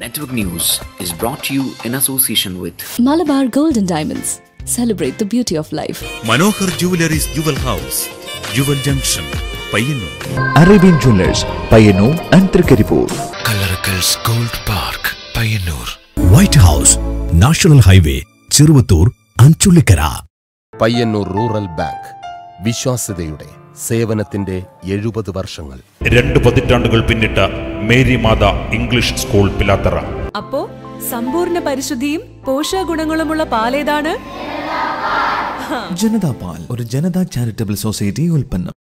Network News is brought to you in association with Malabar Gold and Diamonds. Celebrate the beauty of life. Manohar Jewellery's Jewel House, Jewel Junction, Payyanur. Arabian Jewelers, Payyanur and Trikkaripur. Kalarakal's Gold Park, Payyanur. White House, National Highway, Chirvattur, Anchulikara. Payyanur rural bank വിശ്വാസ്യതയുടെ സേവനത്തിന്റെ 70 വർഷങ്ങൾ. 2 പതിറ്റാണ്ടുകൾ പിന്നിട്ട Mary Mata English school Pilathara. അപ്പോ സമ്പൂർണ്ണ പരിശുദ്ധിയും പോഷകഗുണങ്ങളുമുള്ള പാലേതാണ് ജനതാ പാൽ, ഒരു Janata charitable society ഉൽപ്പന്നം.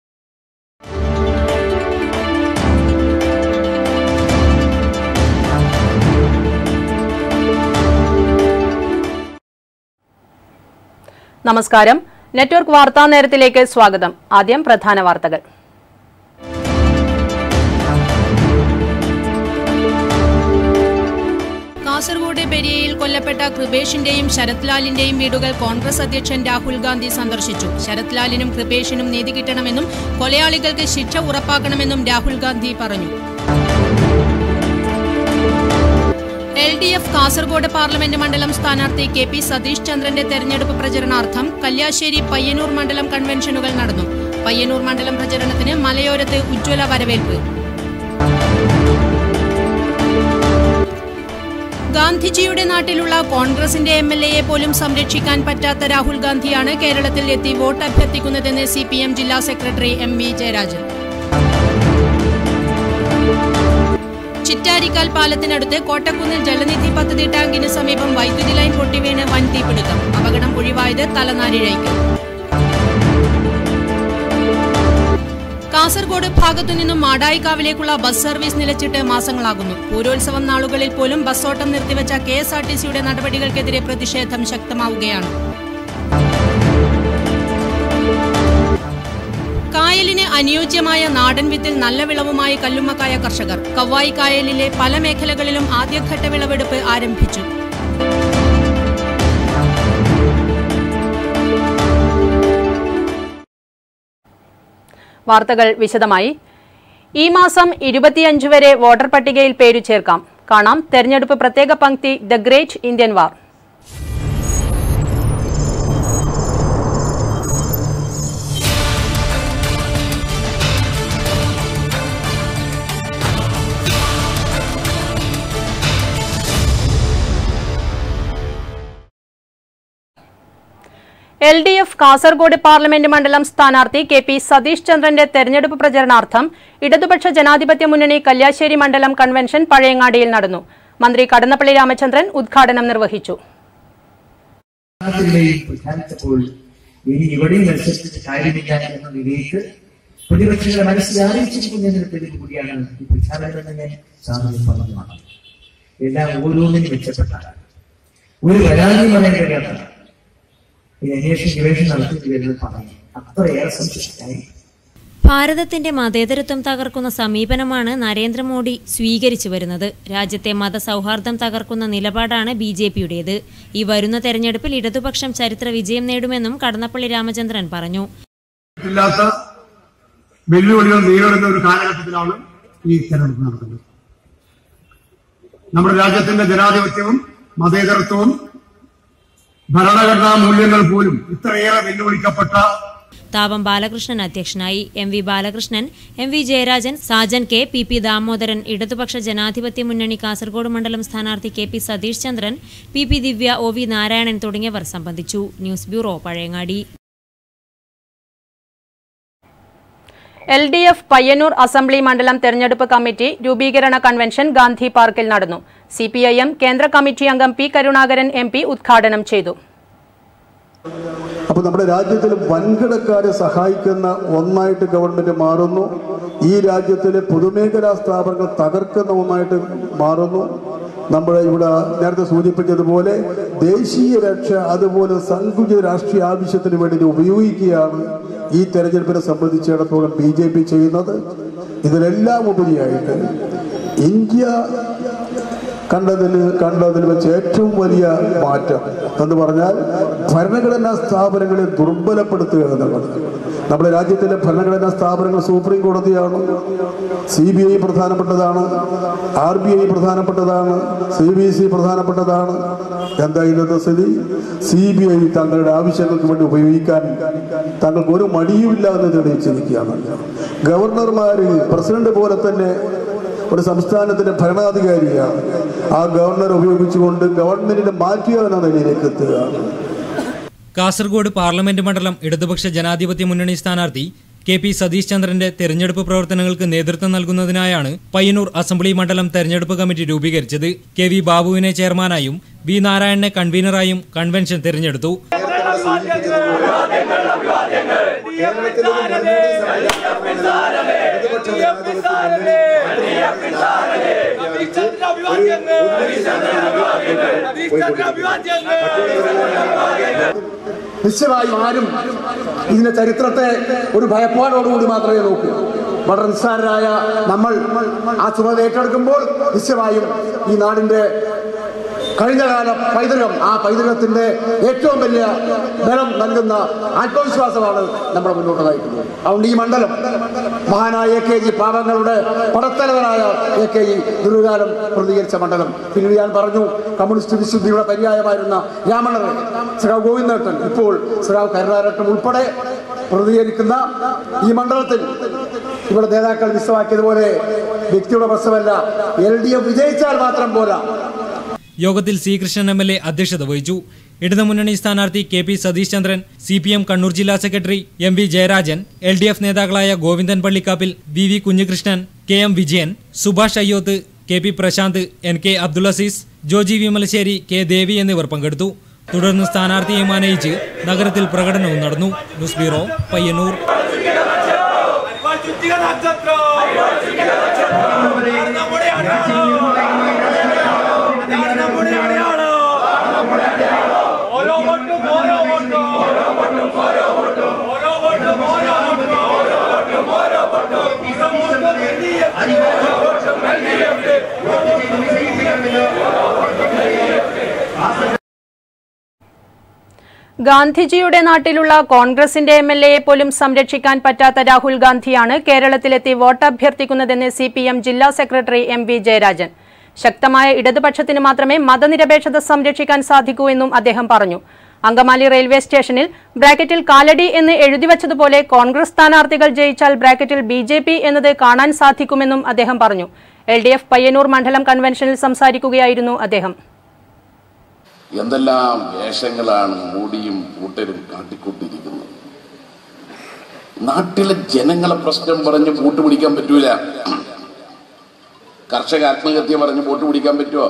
നമസ്കാരം. നെറ്റ്വർക്ക് വാർത്താ നേരത്തിലേക്ക് സ്വാഗതം. ആദ്യം പ്രധാന വാർത്തകൾ. കാസർഗോഡ് പെരിയയിൽ കൊല്ലപ്പെട്ട കൃപേഷിന്റെയും ശരത് ലാലിന്റെയും വീടുകൾ കോൺഗ്രസ് അധ്യക്ഷൻ രാഹുൽ ഗാന്ധി സന്ദർശിച്ചു. ശരത് ലാലിനും കൃപേഷിനും നീതി കിട്ടണമെന്നും കൊലയാളികൾക്ക് ശിക്ഷ ഉറപ്പാക്കണമെന്നും രാഹുൽ ഗാന്ധി പറഞ്ഞു. LDF കാസർഗോഡ് പാർലമെന്റ് മണ്ഡലം സ്ഥാനാർത്ഥി KP സതീഷ് ചന്ദ്രന്റെ തെരഞ്ഞെടുപ്പ് പ്രചരണാർത്ഥം കല്യാശ്ശേരി പയ്യന്നൂർ മണ്ഡലം കൺവെൻഷനുകൾ നടന്നു. പയ്യന്നൂർ മണ്ഡലം പ്രചരണത്തിന് മലയോരത്ത് ഉജ്ജ്വല വരവേൽപ്പ്. ഗാന്ധിജിയുടെ നാട്ടിലുള്ള കോൺഗ്രസിന്റെ MLAയെ പോലും സംരക്ഷിക്കാൻ പറ്റാത്ത രാഹുൽ ഗാന്ധിയാണ് കേരളത്തിൽ എത്തി വോട്ട് അഭ്യർത്ഥിക്കുന്നതെന്ന് CPM ജില്ലാ സെക്രട്ടറി MV ജയരാജൻ. ചിറ്റാരിക്കാൽ പാലത്തിനടുത്ത് കോട്ടക്കുന്നിൽ ജലനിധി പദ്ധതി ടാങ്കിന് സമീപം വൈദ്യുതി ലൈൻ പൊട്ടിവീണ് വൻ തീപിടുത്തം. അപകടം ഒഴിവായത് തലനാരിഴയ്ക്ക്. കാസർഗോഡ് ഭാഗത്തുനിന്നും മാടായിക്കാവിലേക്കുള്ള ബസ് സർവീസ് നിലച്ചിട്ട് മാസങ്ങളാകുന്നു. പൂരോത്സവം നാളുകളിൽ പോലും ബസ്സോട്ടം നിർത്തിവെച്ച KSRTCയുടെ നടപടികൾക്കെതിരെ പ്രതിഷേധം ശക്തമാവുകയാണ്. കായലിന് അനുയോജ്യമായ നാടൻ വിത്തിൽ നല്ല വിളവുമായി കല്ലുമ്മക്കായ കർഷകർ. കവ്വായി കായലിലെ പല മേഖലകളിലും ആദ്യഘട്ട വിളവെടുപ്പ് ആരംഭിച്ചു. വാർത്തകൾ വിശദമായി. ഈ മാസം 25 വരെ വോട്ടർ പട്ടികയിൽ പേരു ചേർക്കാം. കാണാം തെരഞ്ഞെടുപ്പ് പ്രത്യേക പങ്ക്തി the great Indian war. LDF Kasaragod parliament മണ്ഡലം സ്ഥാനാർത്ഥി KP സതീഷ് ചന്ദ്രന്റെ തെരഞ്ഞെടുപ്പ് പ്രചരണാർത്ഥം ഇടതുപക്ഷ ജനാധിപത്യ മുന്നണി കല്യാശ്ശേരി മണ്ഡലം കൺവെൻഷൻ പഴയങ്ങാടിയിൽ നടന്നു. മന്ത്രി കടന്നപ്പള്ളി രാമചന്ദ്രൻ ഉദ്ഘാടനം നിർവഹിച്ചു. പ്രതിപക്ഷങ്ങളെ മനസ്സിലാറിയിച്ചിരിക്കുന്നതിന് കൂടിയാണ് ഈ പ്രചാരണമെന്ന് എല്ലാം ഓരോന്നിനും മെച്ചപ്പെട്ടാണ്. ഒരു പരാതി പറയാൻ കഴിയാത്തതാണ്. ഭാരതത്തിന്റെ മതേതരത്വം തകർക്കുന്ന സമീപനമാണ് നരേന്ദ്രമോദി സ്വീകരിച്ചു വരുന്നത്. രാജ്യത്തെ മതസൗഹാർദ്ദം തകർക്കുന്ന നിലപാടാണ് BJPയുടേത്. ഈ വരുന്ന തെരഞ്ഞെടുപ്പിൽ ഇടതുപക്ഷം ചരിത്ര വിജയം നേടുമെന്നും കടന്നപ്പള്ളി രാമചന്ദ്രൻ പറഞ്ഞു. വെല്ലുവിളികൾ നേരിടുന്ന ഒരു കാലഘട്ടത്തിലാണ് ഈ തെരഞ്ഞെടുപ്പ് നടക്കുന്നത്. നമ്മുടെ രാജ്യത്തിന്റെ ജനാധിപത്യവും മതേതരത്വവും ഭരണഘടനാ മൂല്യങ്ങൾ പോലും ഇത്രയേറെ വെല്ലുവിളിക്കപ്പെട്ട. താപം ബാലകൃഷ്ണൻ അധ്യക്ഷനായി. MV Balakrishnan, MV Jayarajan, Sajan K, PP Damodaran, ഇടതുപക്ഷ ജനാധിപത്യ മുന്നണി കാസർഗോഡ് മണ്ഡലം സ്ഥാനാർത്ഥി KP സതീഷ് ചന്ദ്രൻ, PP ദിവ്യ, OV നാരായണൻ തുടങ്ങിയവർ സംബന്ധിച്ചു. News bureau Pazhayangadi. LDF Payyanur assembly മണ്ഡലം തെരഞ്ഞെടുപ്പ് കമ്മിറ്റി രൂപീകരണ കൺവെൻഷൻ ഗാന്ധി പാർക്കിൽ നടന്നു. CPIM കേന്ദ്ര കമ്മിറ്റി അംഗം P കരുണാകരൻ MP ഉദ്ഘാടനം ചെയ്തു. അപ്പോൾ നമ്മുടെ രാജ്യത്തിൽ വൻകിടക്കാരെ സഹായിക്കുന്ന ഒന്നായിട്ട് ഗവൺമെന്റ് മാറുന്നു. ഈ രാജ്യത്തിലെ പൊതുമേഖലാ സ്ഥാപനങ്ങൾ തകർക്കുന്ന ഒന്നായിട്ട് മാറുന്നു. നമ്മൾ ഇവിടെ നേരത്തെ സൂചിപ്പിച്ചതുപോലെ ദേശീയ രക്ഷ അതുപോലെ സങ്കുചിത രാഷ്ട്രീയ ആവശ്യത്തിന് വേണ്ടി ഉപയോഗിക്കുകയാണ് ഈ തെരഞ്ഞെടുപ്പിനെ സംബന്ധിച്ചിടത്തോളം BJP ചെയ്യുന്നത്. ഇതിലെല്ലാം ഉപരിയായിട്ട് ഇന്ത്യ കണ്ടതിൽ വെച്ച് ഏറ്റവും വലിയ മാറ്റം എന്ന് പറഞ്ഞാൽ ഭരണഘടനാ സ്ഥാപനങ്ങളെ ദുർബലപ്പെടുത്തുക എന്നുള്ളത്. നമ്മുടെ രാജ്യത്തിലെ ഭരണഘടനാ സ്ഥാപനങ്ങൾ സുപ്രീം കോടതിയാണ്, CBI പ്രധാനപ്പെട്ടതാണ്, RBI പ്രധാനപ്പെട്ടതാണ്, CBC പ്രധാനപ്പെട്ടതാണ്. എന്താ ഇന്നത്തെ സ്ഥിതി? CBI തങ്ങളുടെ ആവശ്യങ്ങൾക്ക് വേണ്ടി ഉപയോഗിക്കാൻ തങ്ങൾക്ക് ഒരു മടിയുമില്ല എന്ന് തെളിയിച്ചിരിക്കുകയാണ്. ഗവർണർമാര് പ്രസിഡന്റ് പോലെ തന്നെ ഒരു സംസ്ഥാനത്തിന്റെ ഭരണാധികാരിയാണ്. ആ ഗവർണർ ഉപയോഗിച്ചുകൊണ്ട് ഗവൺമെന്റിനെ മാറ്റുക എന്ന നിലയിലേക്ക് എത്തുകയാണ്. കാസർഗോഡ് പാർലമെന്റ് മണ്ഡലം ഇടതുപക്ഷ ജനാധിപത്യ മുന്നണി സ്ഥാനാർത്ഥി KP സതീഷ് ചന്ദ്രന്റെ തെരഞ്ഞെടുപ്പ് പ്രവർത്തനങ്ങൾക്ക് നേതൃത്വം നൽകുന്നതിനായാണ് പയ്യന്നൂർ അസംബ്ലി മണ്ഡലം തെരഞ്ഞെടുപ്പ് കമ്മിറ്റി രൂപീകരിച്ചത്. KV ബാബുവിനെ ചെയർമാനായും V നാരായണനെ കൺവീനറായും കൺവെൻഷൻ തെരഞ്ഞെടുത്തു. നിശ്ചയമായും ആരും ഇതിന്റെ ചരിത്രത്തെ ഒരു ഭയപ്പാടോടുകൂടി മാത്രമേ നോക്കൂ. വളരെ നിസ്സാരരായ നമ്മൾ ആ ചുമതല ഏറ്റെടുക്കുമ്പോൾ നിശ്ചയമായും ഈ നാടിന്റെ കഴിഞ്ഞകാല പൈതൃകം, ആ പൈതൃകത്തിന്റെ ഏറ്റവും വലിയ ബലം നൽകുന്ന ആത്മവിശ്വാസമാണ് നമ്മുടെ മുന്നോട്ട് നയിക്കുന്നത്. അതുകൊണ്ട് ഈ മണ്ഡലം മഹാനായ AKG, പാവങ്ങളുടെ പടത്തലവനായ AKG ദീർഘകാലം പ്രതികരിച്ച മണ്ഡലം. പിന്നീട് ഞാൻ പറഞ്ഞു, കമ്മ്യൂണിസ്റ്റ് വിശുദ്ധിയുടെ പര്യായമായിരുന്ന രാമണ്ണൻ, സഖാവ് ഗോവിന്ദേട്ടൻ, ഇപ്പോൾ സഖാവ് കരുണാകരൻ ഉൾപ്പെടെ പ്രതികരിക്കുന്ന ഈ മണ്ഡലത്തിൽ ഇവിടെ നേതാക്കൾ വിശദമാക്കിയതുപോലെ വ്യക്തിയുടെ പ്രശ്നമല്ല, LDF വിജയിച്ചാൽ മാത്രം പോരാ. യോഗത്തിൽ C. കൃഷ്ണൻ MLA അധ്യക്ഷത വഹിച്ചു. ഇടതുമുന്നണി സ്ഥാനാർത്ഥി KP സതീഷ് ചന്ദ്രൻ, CPM കണ്ണൂർ ജില്ലാ സെക്രട്ടറി MV ജയരാജൻ, LDF നേതാക്കളായ Govindan Pallikkappil, VV Kunhikrishnan, KM Vijayan, Subhash Ayyoth, KP Prashant, NK Abdul Azeez, Joji വിമലശ്ശേരി, K. ദേവി എന്നിവർ പങ്കെടുത്തു. തുടർന്ന് സ്ഥാനാർത്ഥിയെ മാനയിച്ച് നഗരത്തിൽ പ്രകടനവും നടന്നു. News bureau, Payyanur. ഗാന്ധിജിയുടെ നാട്ടിലുള്ള കോൺഗ്രസിന്റെ MLA പോലും സംരക്ഷിക്കാൻ പറ്റാത്ത രാഹുൽ ഗാന്ധിയാണ് കേരളത്തിലെത്തി വോട്ട് അഭ്യർത്ഥിക്കുന്നതെന്ന് CPM ജില്ലാ സെക്രട്ടറി MV ജയരാജൻ. ശക്തമായ ഇടതുപക്ഷത്തിന് മാത്രമേ മതനിരപേക്ഷത സംരക്ഷിക്കാൻ സാധിക്കൂ എന്നും അദ്ദേഹം പറഞ്ഞു. അങ്കമാലി റെയിൽവേ സ്റ്റേഷനിൽ ബ്രാക്കറ്റിൽ കാലടി എന്ന് എഴുതിവച്ചതുപോലെ കോൺഗ്രസ് സ്ഥാനാർത്ഥികൾ ജയിച്ചാൽ ബ്രാക്കറ്റിൽ BJP എന്നത് കാണാൻ സാധിക്കുമെന്നും അദ്ദേഹം പറഞ്ഞു. LDF പയ്യന്നൂർ മണ്ഡലം കൺവെൻഷനിൽ സംസാരിക്കുകയായിരുന്നു അദ്ദേഹം. എന്തെല്ലാം വേഷങ്ങളാണ് മോഡിയും കൂട്ടരും കാട്ടിക്കൊണ്ടിരിക്കുന്നത്. നാട്ടിലെ ജനങ്ങളെ പ്രശ്നം പറഞ്ഞ് വോട്ട് പിടിക്കാൻ പറ്റൂല. കർഷക ആത്മഹത്യ പറഞ്ഞ് വോട്ട് പിടിക്കാൻ പറ്റുമോ?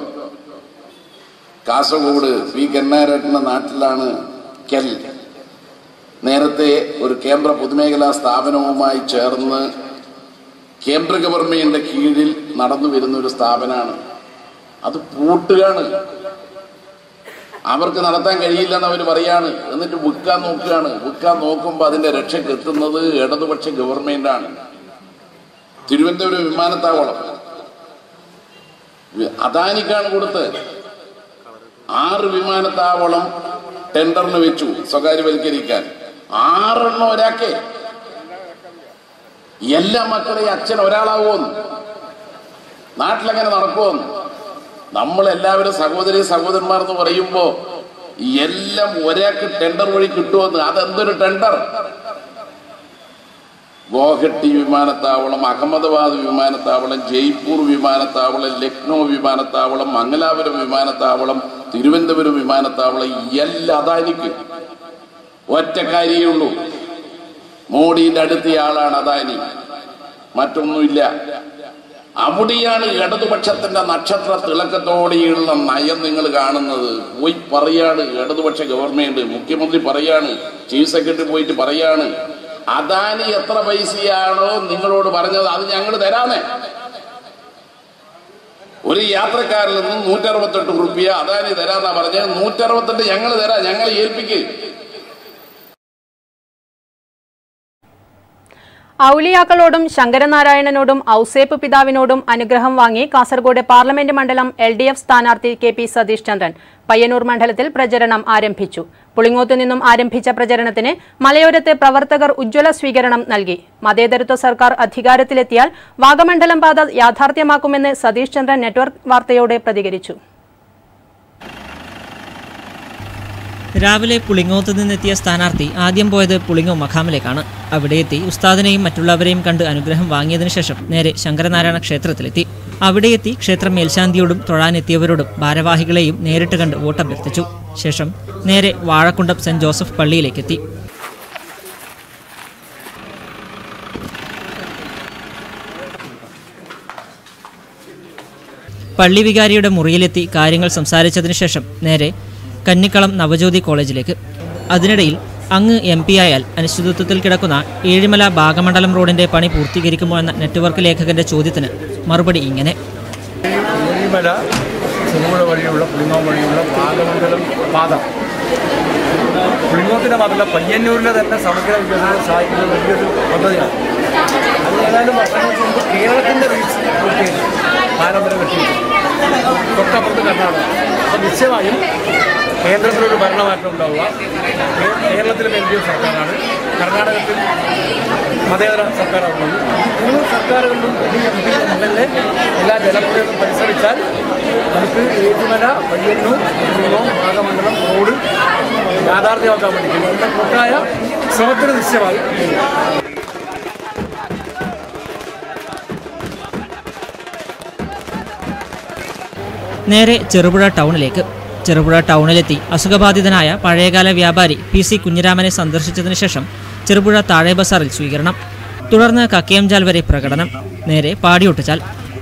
കാസർഗോഡ് പി കരുണാകരന്റെ നാട്ടിലാണ് കെൽ. നേരത്തെ ഒരു കേന്ദ്ര പൊതുമേഖലാ സ്ഥാപനവുമായി ചേർന്ന് കേന്ദ്ര ഗവൺമെന്റിന്റെ കീഴിൽ നടന്നു വരുന്ന ഒരു സ്ഥാപനമാണ്. അത് പൂട്ടുകയാണ്. അവർക്ക് നടത്താൻ കഴിയില്ലെന്ന് അവർ പറയാണ്. എന്നിട്ട് വിൽക്കാൻ നോക്കുകയാണ്. വിൽക്കാൻ നോക്കുമ്പോൾ അതിന്റെ രക്ഷയ്ക്ക് എത്തുന്നത് ഇടതുപക്ഷ ഗവൺമെന്റാണ്. തിരുവനന്തപുരം വിമാനത്താവളം അദാനിക്കാണ് കൊടുത്ത്. 6 വിമാനത്താവളം ടെൻഡറിന് വെച്ചു സ്വകാര്യവൽക്കരിക്കാൻ. 6 എണ്ണം ഒരാക്കെ. എല്ലാ മക്കളെയും അച്ഛൻ ഒരാളാവുമെന്ന്. നാട്ടിലെങ്ങനെ നടക്കുമെന്ന്. നമ്മളെല്ലാവരും സഹോദരി സഹോദരന്മാർ എന്ന് പറയുമ്പോ എല്ലാം ഒരാൾക്ക് ടെൻഡർ വഴി കിട്ടുമെന്ന്. അതെന്തൊരു ടെൻഡർ? ഗോഹട്ടി വിമാനത്താവളം, അഹമ്മദാബാദ് വിമാനത്താവളം, ജയ്പൂർ വിമാനത്താവളം, ലക്നൗ വിമാനത്താവളം, മംഗലാപുരം വിമാനത്താവളം, തിരുവനന്തപുരം വിമാനത്താവളം എല്ലാം അദാനിക്ക്. ഒറ്റക്കാരിയേ ഉള്ളൂ. മോഡിയുടെ അടുത്തയാളാണ് അദാനി, മറ്റൊന്നുമില്ല. അവിടെയാണ് ഇടതുപക്ഷത്തിന്റെ നക്ഷത്ര തിളക്കത്തോടെയുള്ള നയം നിങ്ങൾ കാണുന്നത്. പോയി പറയാണ് ഇടതുപക്ഷ ഗവൺമെന്റ്, മുഖ്യമന്ത്രി പറയാണ്, ചീഫ് സെക്രട്ടറി പോയിട്ട് പറയാണ്, അദാനി എത്ര പൈസയാണോ നിങ്ങളോട് പറഞ്ഞത് അത് ഞങ്ങൾ തരാമേ. ഒരു യാത്രക്കാരിൽ നിന്ന് 168 രൂപ അദാനി തരാന്നാ പറഞ്ഞത്. 168 ഞങ്ങൾ തരാം, ഞങ്ങൾ ഏൽപ്പിക്ക്. ഔലിയാക്കളോടും ശങ്കരനാരായണനോടും ഔസേപ്പ് പിതാവിനോടും അനുഗ്രഹം വാങ്ങി കാസർഗോഡ് പാർലമെന്റ് മണ്ഡലം LDF സ്ഥാനാർത്ഥി KP സതീഷ് ചന്ദ്രൻ പയ്യന്നൂർ മണ്ഡലത്തിൽ പ്രചരണം ആരംഭിച്ചു. പുളിങ്ങോത്തു നിന്നും ആരംഭിച്ച പ്രചരണത്തിന് മലയോരത്തെ പ്രവർത്തകർ ഉജ്ജ്വല സ്വീകരണം നൽകി. മതേതരത്വ സർക്കാർ അധികാരത്തിലെത്തിയാൽ വാഗമണ്ഡലം പാത യാഥാർത്ഥ്യമാക്കുമെന്ന് സതീഷ് ചന്ദ്രൻ നെറ്റ്വർക്ക് വാർത്തയോട് പ്രതികരിച്ചു. രാവിലെ പുളിങ്ങോത്ത് നിന്നെത്തിയ സ്ഥാനാർത്ഥി ആദ്യം പോയത് പുളിങ്ങോ മഖാമിലേക്കാണ്. അവിടെ എത്തി ഉസ്താദിനെയും മറ്റുള്ളവരെയും കണ്ട് അനുഗ്രഹം വാങ്ങിയതിനു ശേഷം നേരെ ശങ്കരനാരായണ ക്ഷേത്രത്തിലെത്തി. അവിടെ എത്തി ക്ഷേത്രം മേൽശാന്തിയോടും തൊഴാനെത്തിയവരോടും ഭാരവാഹികളെയും നേരിട്ട് കണ്ട് വോട്ടഭ്യർത്ഥിച്ചു. ശേഷം നേരെ വാഴക്കുണ്ടം സെന്റ് ജോസഫ് പള്ളിയിലേക്കെത്തി. പള്ളി വികാരിയുടെ മുറിയിലെത്തി കാര്യങ്ങൾ സംസാരിച്ചതിനു ശേഷം നേരെ കന്നിക്കളം നവജ്യോതി കോളേജിലേക്ക്. അതിനിടയിൽ അങ്ങ് MP ആയാൽ അനിശ്ചിതത്വത്തിൽ കിടക്കുന്ന ഏഴിമല ഭാഗമണ്ഡലം റോഡിന്റെ പണി പൂർത്തീകരിക്കുമോ എന്ന നെറ്റ്വർക്ക് ലേഖകന്റെ ചോദ്യത്തിന് മറുപടി ഇങ്ങനെ: ഏഴിമല ചെറുപുഴ വഴിയുള്ള പുളിങ്ങോം വഴിയുള്ള ഭാഗമണ്ഡലം പാത പുളിങ്ങോത്തിന്റെ മാത്രമല്ല പയ്യന്നൂരിലെ തന്നെ സമഗ്ര വികസനം സഹായിക്കുന്ന വലിയൊരു പദ്ധതിയാണ്. അത് ഏതാനും വർഷങ്ങൾക്ക് മുമ്പ് കേരളത്തിന്റെ പാരമ്പര്യം കെട്ടിയിട്ടുണ്ട്. തൊട്ടപ്പുറത്ത് കർണാടക. അപ്പോൾ നിശ്ചയമായും കേന്ദ്രത്തിലൊരു ഭരണമാറ്റം ഉണ്ടാവുക. കേരളത്തിലും LDF സർക്കാരാണ്, കർണാടകത്തിൽ മതേതര സർക്കാരാണുള്ളത്. മൂന്ന് സർക്കാരുകളിലും മുകളിലെ എല്ലാ ജനപ്രതിനിധികളും പരിശ്രമിച്ചാൽ നമുക്ക് ഏഴിമല പയ്യന്നൂർ പുളിങ്ങോം ഭാഗമണ്ഡലം റോഡ് യാഥാർത്ഥ്യമാക്കാൻ വേണ്ടി നമ്മുടെ കൂട്ടായ ശ്രമത്തിന് നിശ്ചയമായി. നേരെ ചെറുപുഴ ടൗണിലേക്ക്. ചെറുപുഴ ടൗണിലെത്തി അസുഖബാധിതനായ പഴയകാല വ്യാപാരി PC കുഞ്ഞിരാമനെ സന്ദർശിച്ചതിനു ശേഷം ചെറുപുഴ താഴെ ബസാറിൽ സ്വീകരണം. തുടർന്ന് കക്കയംചാൽ വരെ പ്രകടനം. നേരെ പാടിയൊട്ടിച്ചാൽ.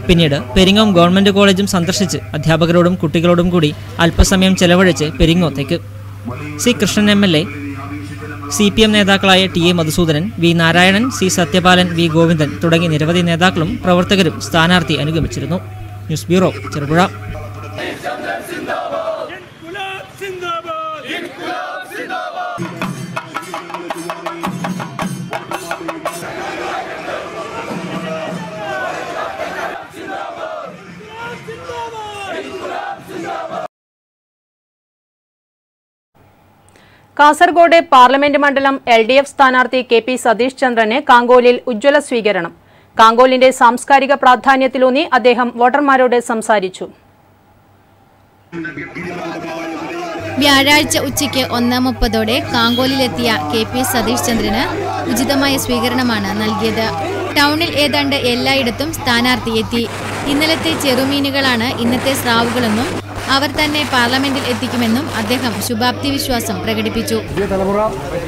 പിന്നീട് പെരിങ്ങോം ഗവൺമെന്റ് കോളേജും സന്ദർശിച്ച് അധ്യാപകരോടും കുട്ടികളോടും കൂടി അല്പസമയം ചെലവഴിച്ച് പെരിങ്ങോത്തേക്ക്. C കൃഷ്ണൻ MLA, CPM നേതാക്കളായ TA Madhusoodanan, V Narayanan, C Sathyapalan, V Govindan തുടങ്ങി നിരവധി നേതാക്കളും പ്രവർത്തകരും സ്ഥാനാർത്ഥി അനുഗമിച്ചിരുന്നു. News bureau, Cherupuzha. Kasaragod parliament മണ്ഡലം LDF സ്ഥാനാർത്ഥി KP സതീഷ് ചന്ദ്രന് കാങ്കോലിൽ ഉജ്ജ്വല സ്വീകരണം. കാങ്കോലിന്റെ സാംസ്കാരിക പ്രാധാന്യത്തിലൂന്നി അദ്ദേഹം വോട്ടർമാരോട് സംസാരിച്ചു. വ്യാഴാഴ്ച ഉച്ചയ്ക്ക് 1:30 കാങ്കോലിലെത്തിയ KP സതീഷ് ചന്ദ്രന് ഉചിതമായ സ്വീകരണമാണ് നൽകിയത്. ടൗണിൽ ഏതാണ്ട് എല്ലായിടത്തും സ്ഥാനാർത്ഥി എത്തി. ഇന്നലത്തെ ചെറുമീനുകളാണ് ഇന്നത്തെ സ്രാവുകളെന്നും അവർ തന്നെ പാർലമെന്റിൽ എത്തിക്കുമെന്നും അദ്ദേഹം ശുഭാപ്തി വിശ്വാസം പ്രകടിപ്പിച്ചു. പുതിയ തലമുറ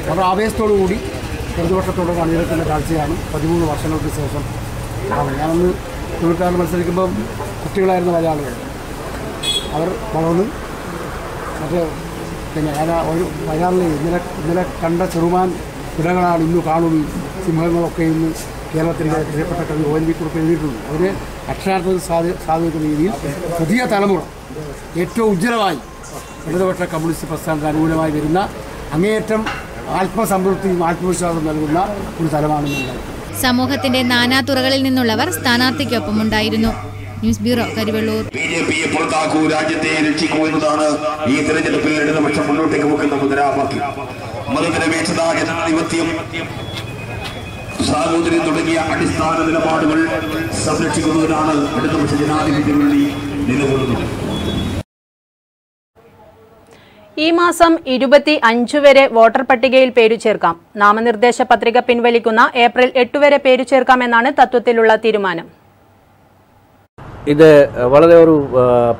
വളരെ ആവേശത്തോടുകൂടി പ്രതിപക്ഷത്തോട് അണിനിരക്കുന്ന കാഴ്ചയാണ് 13 വർഷങ്ങൾക്ക് ശേഷം. ഞാനന്ന് തൊഴിൽക്കാരൻ മത്സരിക്കുമ്പോൾ കുട്ടികളായിരുന്ന പല ആളുകൾ അവർ വളർന്ന് പിന്നെ ഒരു വയനാറിലെ ഇന്നലെ കണ്ട ചെറുമാൻ ഇടങ്ങളാണ് ഇന്ന് കാണുന്നു. സിംഹങ്ങളൊക്കെ ഇന്ന് കേരളത്തിൻ്റെ പ്രിയപ്പെട്ട കവി ONV കുറിപ്പ് എഴുതിയിട്ടുണ്ട്. അതിന് അക്ഷരാർത്ഥത്തിൽ സാധിക്കുന്ന രീതിയിൽ പുതിയ തലമുറ ഏറ്റവും ഉജ്ജ്വലമായി ഇടതുപക്ഷ കമ്മ്യൂണിസ്റ്റ് പ്രസ്ഥാനത്തിന് അനുകൂലമായി വരുന്ന അങ്ങേയറ്റം ആത്മസംതൃപ്തിയും ആത്മവിശ്വാസം നൽകുന്ന ഒരു തലമാണെന്നുണ്ടായി. സമൂഹത്തിന്റെ നാനാതുറകളിൽ നിന്നുള്ളവർ സ്ഥാനാർത്ഥിക്കൊപ്പം ഉണ്ടായിരുന്നു. News bureau, Karivellur. BJPയെ പുറത്താക്കൂ, രാജ്യത്തെ രക്ഷിക്കൂ എന്നതാണ് ഈ തെരഞ്ഞെടുപ്പിൽ ഇടതുപക്ഷം മുന്നോട്ടേക്ക് വെക്കുന്ന മുദ്രാവാക്യം. മതനിരപേക്ഷത, ജനാധിപത്യം, സാഹോദര്യം തുടങ്ങിയ അടിസ്ഥാന നിലപാടുകൾ സംരക്ഷിക്കുന്നതിനാണ് ഇടതുപക്ഷ ജനാധിപത്യ മുന്നണി നിലകൊള്ളുന്നത്. ഈ മാസം 25 വരെ വോട്ടർ പട്ടികയിൽ പേരു ചേർക്കാം. നാമനിർദ്ദേശ പത്രിക പിൻവലിക്കുന്ന ഏപ്രിൽ 8 വരെ പേരു ചേർക്കാമെന്നാണ് തത്വത്തിലുള്ള തീരുമാനം. ഇത് വളരെ ഒരു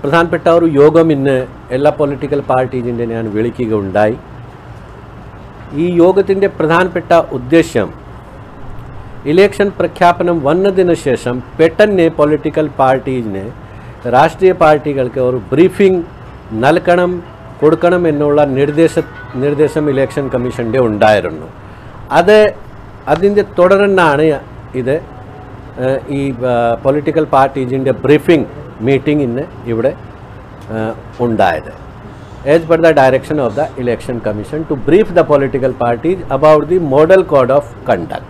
പ്രധാനപ്പെട്ട ഒരു യോഗം ഇന്ന് എല്ലാ പൊളിറ്റിക്കൽ പാർട്ടീസിൻ്റെ ഞാൻ വിളിക്കുകയുണ്ടായി. ഈ യോഗത്തിൻ്റെ പ്രധാനപ്പെട്ട ഉദ്ദേശം ഇലക്ഷൻ പ്രഖ്യാപനം വന്നതിന് ശേഷം പെട്ടെന്ന് പൊളിറ്റിക്കൽ പാർട്ടീസിന് രാഷ്ട്രീയ പാർട്ടികൾക്ക് ഒരു ബ്രീഫിംഗ് കൊടുക്കണം എന്നുള്ള നിർദ്ദേശം ഇലക്ഷൻ കമ്മീഷൻ്റെ ഉണ്ടായിരുന്നു. അതിൻ്റെ തുടർന്നാണ് ഇത് ഈ പൊളിറ്റിക്കൽ പാർട്ടീസിൻ്റെ ബ്രീഫിംഗ് മീറ്റിംഗ് ഇന്ന് ഇവിടെ ഉണ്ടായത്. as per the direction of the Election Commission to brief the political parties about the model code of conduct.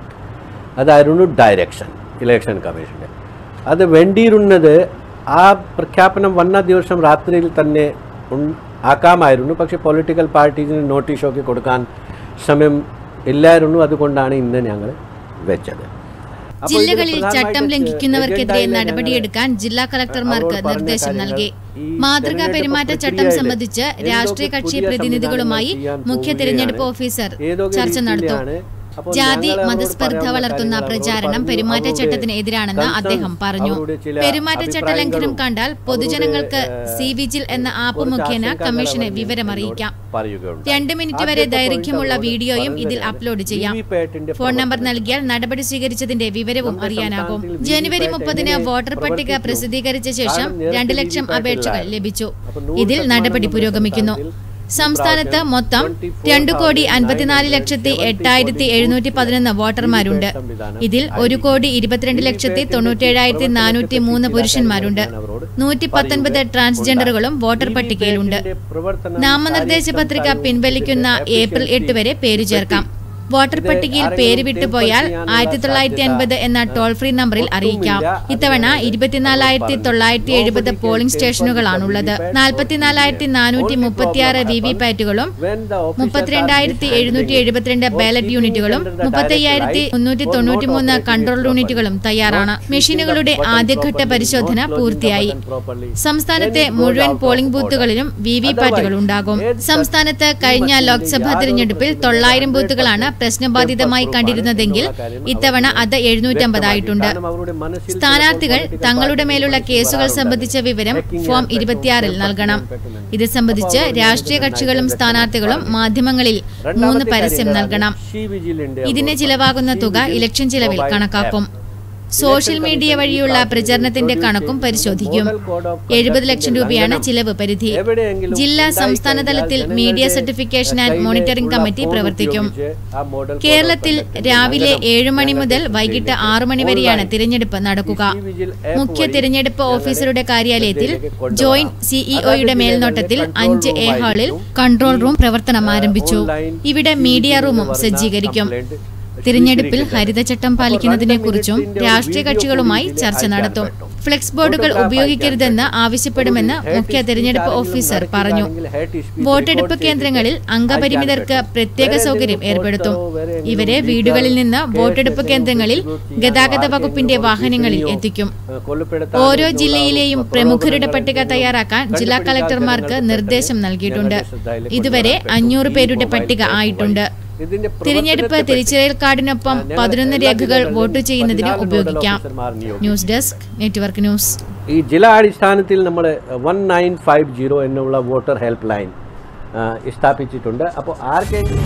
അതായിരുന്നു ഡയറക്ഷൻ ഇലക്ഷൻ കമ്മീഷൻ്റെ. അത് വേണ്ടിയിരുന്നത് ആ പ്രഖ്യാപനം വന്ന ദിവസം രാത്രിയിൽ തന്നെ ആക്കാമായിരുന്നു. പക്ഷേ പൊളിറ്റിക്കൽ പാർട്ടീസിന് നോട്ടീസൊക്കെ കൊടുക്കാൻ സമയം ഇല്ലായിരുന്നു. അതുകൊണ്ടാണ് ഇന്ന് ഞങ്ങൾ വെച്ചത്. ജില്ലകളിൽ ചട്ടം ലംഘിക്കുന്നവർക്കെതിരെ നടപടിയെടുക്കാൻ ജില്ലാ കളക്ടർമാർക്ക് നിർദ്ദേശം നൽകി. മാതൃകാ പെരുമാറ്റച്ചട്ടം സംബന്ധിച്ച് രാഷ്ട്രീയ കക്ഷി പ്രതിനിധികളുമായി മുഖ്യ തിരഞ്ഞെടുപ്പ് ഓഫീസർ ചർച്ച നടത്തും. ജാതി മതസ്പർദ്ധ വളർത്തുന്ന പ്രചാരണം പെരുമാറ്റച്ചട്ടത്തിന് എതിരാണെന്ന് അദ്ദേഹം പറഞ്ഞു. പെരുമാറ്റച്ചട്ട ലംഘനം കണ്ടാൽ പൊതുജനങ്ങൾക്ക് സി വിജിൽ എന്ന ആപ്പ് മുഖേന കമ്മീഷന് വിവരമറിയിക്കാം. 2 മിനിറ്റ് വരെ ദൈർഘ്യമുള്ള വീഡിയോയും ഇതിൽ അപ്ലോഡ് ചെയ്യാം. ഫോൺ നമ്പർ നൽകിയാൽ നടപടി സ്വീകരിച്ചതിന്റെ വിവരവും അറിയാനാകും. ജനുവരി 30-ന് വോട്ടർ പട്ടിക പ്രസിദ്ധീകരിച്ച ശേഷം 2 ലക്ഷം അപേക്ഷകൾ ലഭിച്ചു. ഇതിൽ നടപടി പുരോഗമിക്കുന്നു. സംസ്ഥാനത്ത് മൊത്തം 2,54,08,711 വോട്ടർമാരുണ്ട്. ഇതിൽ 1,22,97,403 പുരുഷന്മാരുണ്ട്. 119 ട്രാൻസ്ജെൻഡറുകളും വോട്ടർ പട്ടികയിലുണ്ട്. നാമനിർദ്ദേശ പത്രിക പിൻവലിക്കുന്ന ഏപ്രിൽ 8 വരെ പേര് ചേർക്കാം. വോട്ടർ പട്ടികയിൽ പേര് വിട്ടുപോയാൽ 1950 എന്ന ടോൾ ഫ്രീ നമ്പറിൽ അറിയിക്കാം. ഇത്തവണ 24,970 പോളിംഗ് സ്റ്റേഷനുകളാണുള്ളത്. 44,436 വിവിപാറ്റുകളും 32,772 ബാലറ്റ് യൂണിറ്റുകളും 35,393 കൺട്രോൾ യൂണിറ്റുകളും തയ്യാറാണ്. മെഷീനുകളുടെ ആദ്യഘട്ട പരിശോധന പൂർത്തിയായി. സംസ്ഥാനത്തെ മുഴുവൻ പോളിംഗ് ബൂത്തുകളിലും വിവിപാറ്റുകൾ ഉണ്ടാകും. സംസ്ഥാനത്ത് കഴിഞ്ഞ ലോക്സഭാ തിരഞ്ഞെടുപ്പിൽ 900 ബൂത്തുകളാണ് പ്രശ്നബാധിതമായി കണ്ടിരുന്നതെങ്കിൽ ഇത്തവണ അത് 750 ആയിട്ടുണ്ട്. സ്ഥാനാർത്ഥികൾ തങ്ങളുടെ മേലുള്ള കേസുകൾ സംബന്ധിച്ച വിവരം ഫോം 26-ൽ നൽകണം. ഇത് സംബന്ധിച്ച് രാഷ്ട്രീയ കക്ഷികളും സ്ഥാനാർത്ഥികളും മാധ്യമങ്ങളിൽ 3 പരസ്യം നൽകണം. ഇതിന് ചിലവാകുന്ന തുക ഇലക്ഷൻ ചിലവിൽ കണക്കാക്കും. സോഷ്യൽ മീഡിയ വഴിയുള്ള പ്രചരണത്തിന്റെ കണക്കും പരിശോധിക്കും. 70 ലക്ഷം രൂപയാണ് ചിലവ് പരിധി. ജില്ലാ സംസ്ഥാന തലത്തിൽ media certification and monitoring committee പ്രവർത്തിക്കും. കേരളത്തിൽ രാവിലെ 7 മണി മുതൽ വൈകിട്ട് 6 മണി വരെയാണ് തിരഞ്ഞെടുപ്പ് നടക്കുക. മുഖ്യ തിരഞ്ഞെടുപ്പ് ഓഫീസറുടെ കാര്യാലയത്തിൽ ജോയിന്റ് സിഇഒയുടെ മേൽനോട്ടത്തിൽ 5A ഹാളിൽ കൺട്രോൾ റൂം പ്രവർത്തനം ആരംഭിച്ചു. ഇവിടെ മീഡിയ റൂമും സജ്ജീകരിക്കും. തിരഞ്ഞെടുപ്പിൽ ഹരിതചട്ടം പാലിക്കുന്നതിനെക്കുറിച്ചും രാഷ്ട്രീയ കക്ഷികളുമായി ചർച്ച നടത്തും. ഫ്ലെക്സ് ബോർഡുകൾ ഉപയോഗിക്കരുതെന്ന് ആവശ്യപ്പെടുമെന്ന് മുഖ്യ തിരഞ്ഞെടുപ്പ് ഓഫീസർ പറഞ്ഞു. വോട്ടെടുപ്പ് കേന്ദ്രങ്ങളിൽ അംഗപരിമിതർക്ക് പ്രത്യേക സൗകര്യം ഏർപ്പെടുത്തും. ഇവരെ വീടുകളിൽ നിന്ന് വോട്ടെടുപ്പ് കേന്ദ്രങ്ങളിൽ ഗതാഗത വകുപ്പിന്റെ വാഹനങ്ങളിൽ എത്തിക്കും. ഓരോ ജില്ലയിലെയും പ്രമുഖരുടെ പട്ടിക തയ്യാറാക്കാൻ ജില്ലാ കളക്ടർമാർക്ക് നിർദ്ദേശം നൽകിയിട്ടുണ്ട്. ഇതുവരെ 500 പേരുടെ പട്ടിക ആയിട്ടുണ്ട്. തിരഞ്ഞെടുപ്പ് തിരിച്ചറിയൽ കാർഡിനൊപ്പം 11 രേഖകൾ വോട്ട് ചെയ്യുന്നതിന് ഉപയോഗിക്കാം. News desk network news. ഈ ജില്ലാ അടിസ്ഥാനത്തിൽ നമ്മൾ 1950 എന്നുള്ള വോട്ടർ ഹെൽപ്പ് ലൈൻ സ്ഥാപിച്ചിട്ടുണ്ട്. അപ്പോൾ ആർക്കെങ്കിലും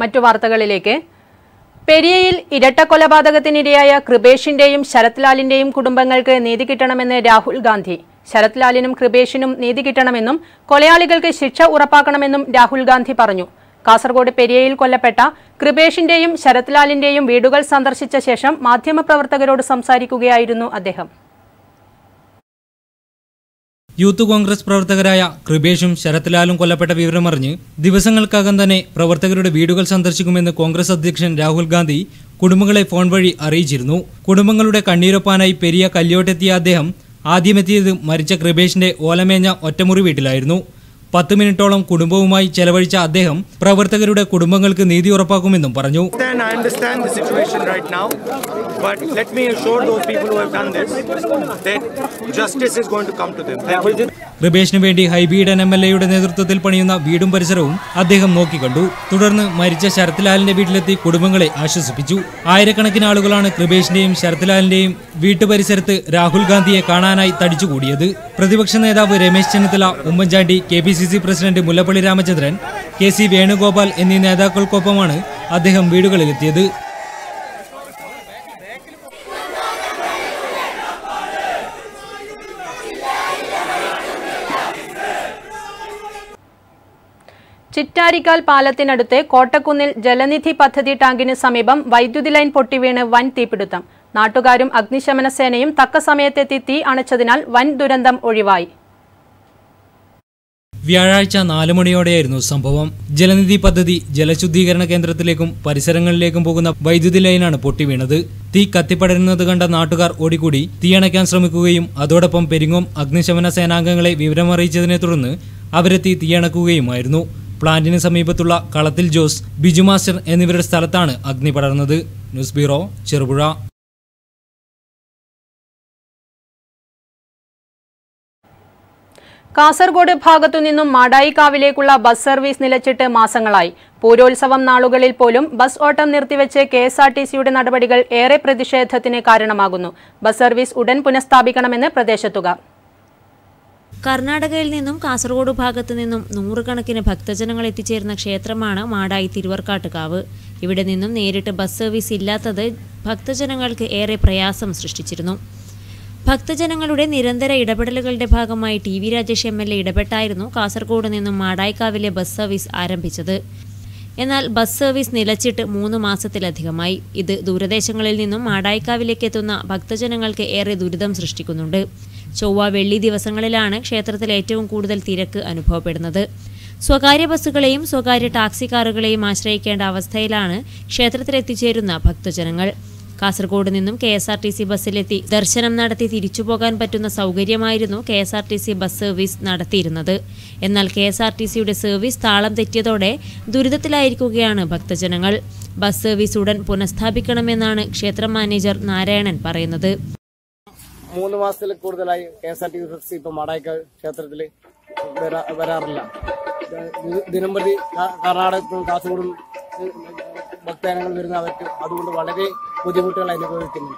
മറ്റു വാർത്തകളിലേക്ക്. പെരിയയിൽ ഇരട്ട കൊലപാതകത്തിനിരയായ കൃപേഷിന്റെയും ശരത് ലാലിന്റെയും കുടുംബങ്ങൾക്ക് നീതി കിട്ടണമെന്ന് രാഹുൽ ഗാന്ധി. ശരത് ലാലിനും കൃപേഷിനും നീതി കിട്ടണമെന്നും കൊലയാളികൾക്ക് ശിക്ഷ ഉറപ്പാക്കണമെന്നും രാഹുൽ ഗാന്ധി പറഞ്ഞു. കാസർഗോഡ് പെരിയയിൽ കൊല്ലപ്പെട്ട കൃപേഷിന്റെയും ശരത് ലാലിന്റെയും വീടുകൾ സന്ദർശിച്ച ശേഷം മാധ്യമപ്രവർത്തകരോട് സംസാരിക്കുകയായിരുന്നു അദ്ദേഹം. യൂത്ത് കോൺഗ്രസ് പ്രവർത്തകരായ കൃപേഷും ശരത് ലാലും കൊല്ലപ്പെട്ട വിവരമറിഞ്ഞ് ദിവസങ്ങൾക്കകം തന്നെ പ്രവർത്തകരുടെ വീടുകൾ സന്ദർശിക്കുമെന്ന് കോൺഗ്രസ് അധ്യക്ഷൻ രാഹുൽ ഗാന്ധി കുടുംബങ്ങളെ ഫോൺ വഴി അറിയിച്ചിരുന്നു. കുടുംബങ്ങളുടെ കണ്ണീരൊപ്പാനായി പെരിയ കല്യോട്ടെത്തിയ അദ്ദേഹം ആദ്യമെത്തിയത് മരിച്ച കൃപേഷിന്റെ ഓലമേഞ്ഞ ഒറ്റമുറി വീട്ടിലായിരുന്നു. 10 മിനിറ്റോളം കുടുംബവുമായി ചെലവഴിച്ച അദ്ദേഹം പ്രവർത്തകരുടെ കുടുംബങ്ങൾക്ക് നീതി ഉറപ്പാക്കുമെന്നും പറഞ്ഞു. കൃപേഷിന് വേണ്ടി ഹൈബീഡൻ MLA-യുടെ നേതൃത്വത്തിൽ പണിയുന്ന വീടും പരിസരവും അദ്ദേഹം നോക്കിക്കണ്ടു. തുടർന്ന് മരിച്ച ശരത് ലാലിന്റെ വീട്ടിലെത്തി കുടുംബങ്ങളെ ആശ്വസിപ്പിച്ചു. ആയിരക്കണക്കിന് ആളുകളാണ് കൃപേഷിന്റെയും ശരത് ലാലിന്റെയും വീട്ടുപരിസരത്ത് രാഹുൽ ഗാന്ധിയെ കാണാനായി തടിച്ചുകൂടിയത്. പ്രതിപക്ഷ നേതാവ് Ramesh Chennithala, Oommen Chandy, KPCC president Mullappally Ramachandran, KC Venugopal എന്നീ നേതാക്കൾക്കൊപ്പമാണ് അദ്ദേഹം വീടുകളിലെത്തിയത്. ചിറ്റാരിക്കാൽ പാലത്തിനടുത്ത് കോട്ടക്കുന്നിൽ ജലനിധി പദ്ധതി ടാങ്കിന് സമീപം വൈദ്യുതി ലൈൻ പൊട്ടിവീണ് വൻ തീപിടുത്തം. നാട്ടുകാരും അഗ്നിശമന സേനയും തക്ക സമയത്തെത്തി തീ അണച്ചതിനാൽ വൻ ദുരന്തം ഒഴിവായി. വ്യാഴാഴ്ച 4 മണിയോടെയായിരുന്നു സംഭവം. ജലനിധി പദ്ധതി ജലശുദ്ധീകരണ കേന്ദ്രത്തിലേക്കും പരിസരങ്ങളിലേക്കും പോകുന്ന വൈദ്യുതി ലൈനാണ് പൊട്ടിവീണത്. തീ കത്തിപ്പടരുന്നത് കണ്ട നാട്ടുകാർ ഓടിക്കൂടി തീയണയ്ക്കാൻ ശ്രമിക്കുകയും അതോടൊപ്പം പെരിങ്ങോം അഗ്നിശമന സേനാംഗങ്ങളെ വിവരമറിയിച്ചതിനെ തുടർന്ന് അവരെത്തി തീയണക്കുകയുമായിരുന്നു. പ്ലാന്റിന് സമീപത്തുള്ള കളത്തിൽ ജോസ്, ബിജു മാസ്റ്റർ എന്നിവരുടെ സ്ഥലത്താണ് അഗ്നി പടർന്നത്. News bureau, Cherupuzha. കാസർഗോഡ് ഭാഗത്തുനിന്നും മാടായിക്കാവിലേക്കുള്ള ബസ് സർവീസ് നിലച്ചിട്ട് മാസങ്ങളായി. പൂരോത്സവം നാളുകളിൽ പോലും ബസ് ഓട്ടം നിർത്തിവെച്ച് KSRTCയുടെ നടപടികൾ ഏറെ പ്രതിഷേധത്തിന് കാരണമാകുന്നു. ബസ് സർവീസ് ഉടൻ പുനഃസ്ഥാപിക്കണമെന്ന് പ്രദേശത്തുകാർ. കർണാടകയിൽ നിന്നും കാസർഗോഡ് ഭാഗത്തു നിന്നും നൂറുകണക്കിന് ഭക്തജനങ്ങൾ എത്തിച്ചേരുന്ന ക്ഷേത്രമാണ് മാടായി തിരുവർക്കാട്ടുകാവ്. ഇവിടെ നിന്നും നേരിട്ട് ബസ് സർവീസ് ഇല്ലാത്തത് ഭക്തജനങ്ങൾക്ക് ഏറെ പ്രയാസം സൃഷ്ടിച്ചിരുന്നു. ഭക്തജനങ്ങളുടെ നിരന്തര ഇടപെടലുകളുടെ ഭാഗമായി TV രാജേഷ് MLA ഇടപെട്ടായിരുന്നു കാസർഗോഡ് നിന്നും മാടായിക്കാവിലെ ബസ് സർവീസ് ആരംഭിച്ചത്. എന്നാൽ ബസ് സർവീസ് നിലച്ചിട്ട് 3 മാസത്തിലധികമായി. ഇത് ദൂരദേശങ്ങളിൽ നിന്നും മാടായിക്കാവിലേക്ക് എത്തുന്ന ഭക്തജനങ്ങൾക്ക് ഏറെ ദുരിതം സൃഷ്ടിക്കുന്നുണ്ട്. ചൊവ്വ വെള്ളി ദിവസങ്ങളിലാണ് ക്ഷേത്രത്തിൽ ഏറ്റവും കൂടുതൽ തിരക്ക് അനുഭവപ്പെടുന്നത്. സ്വകാര്യ ബസ്സുകളെയും സ്വകാര്യ ടാക്സി കാറുകളെയും ആശ്രയിക്കേണ്ട അവസ്ഥയിലാണ് ക്ഷേത്രത്തിലെത്തിച്ചേരുന്ന ഭക്തജനങ്ങൾ. കാസർഗോഡ് നിന്നും KSRTC ബസ്സിലെത്തി ദർശനം നടത്തി തിരിച്ചുപോകാൻ പറ്റുന്ന സൗകര്യമായിരുന്നു KSRTC ബസ് സർവീസ് നടത്തിയിരുന്നത്. എന്നാൽ KSRTCയുടെ സർവീസ് താളം തെറ്റിയതോടെ ദുരിതത്തിലായിരിക്കുകയാണ് ഭക്തജനങ്ങൾ. ബസ് സർവീസ് ഉടൻ പുനഃസ്ഥാപിക്കണമെന്നാണ് ക്ഷേത്ര മാനേജർ നാരായണൻ പറയുന്നത്. 3 മാസത്തിൽ കൂടുതലായി KSRTC ബസ് ഇപ്പോൾ മാടായിക്കാവ് ക്ഷേത്രത്തിൽ വരാറില്ല. ദിനംപ്രതി കർണാടകത്തിനും കാസർഗോഡും ഭക്തജനങ്ങൾ വരുന്ന അവർക്ക് അതുകൊണ്ട് വളരെ ബുദ്ധിമുട്ടുകൾ അനുഭവിക്കുന്നുണ്ട്.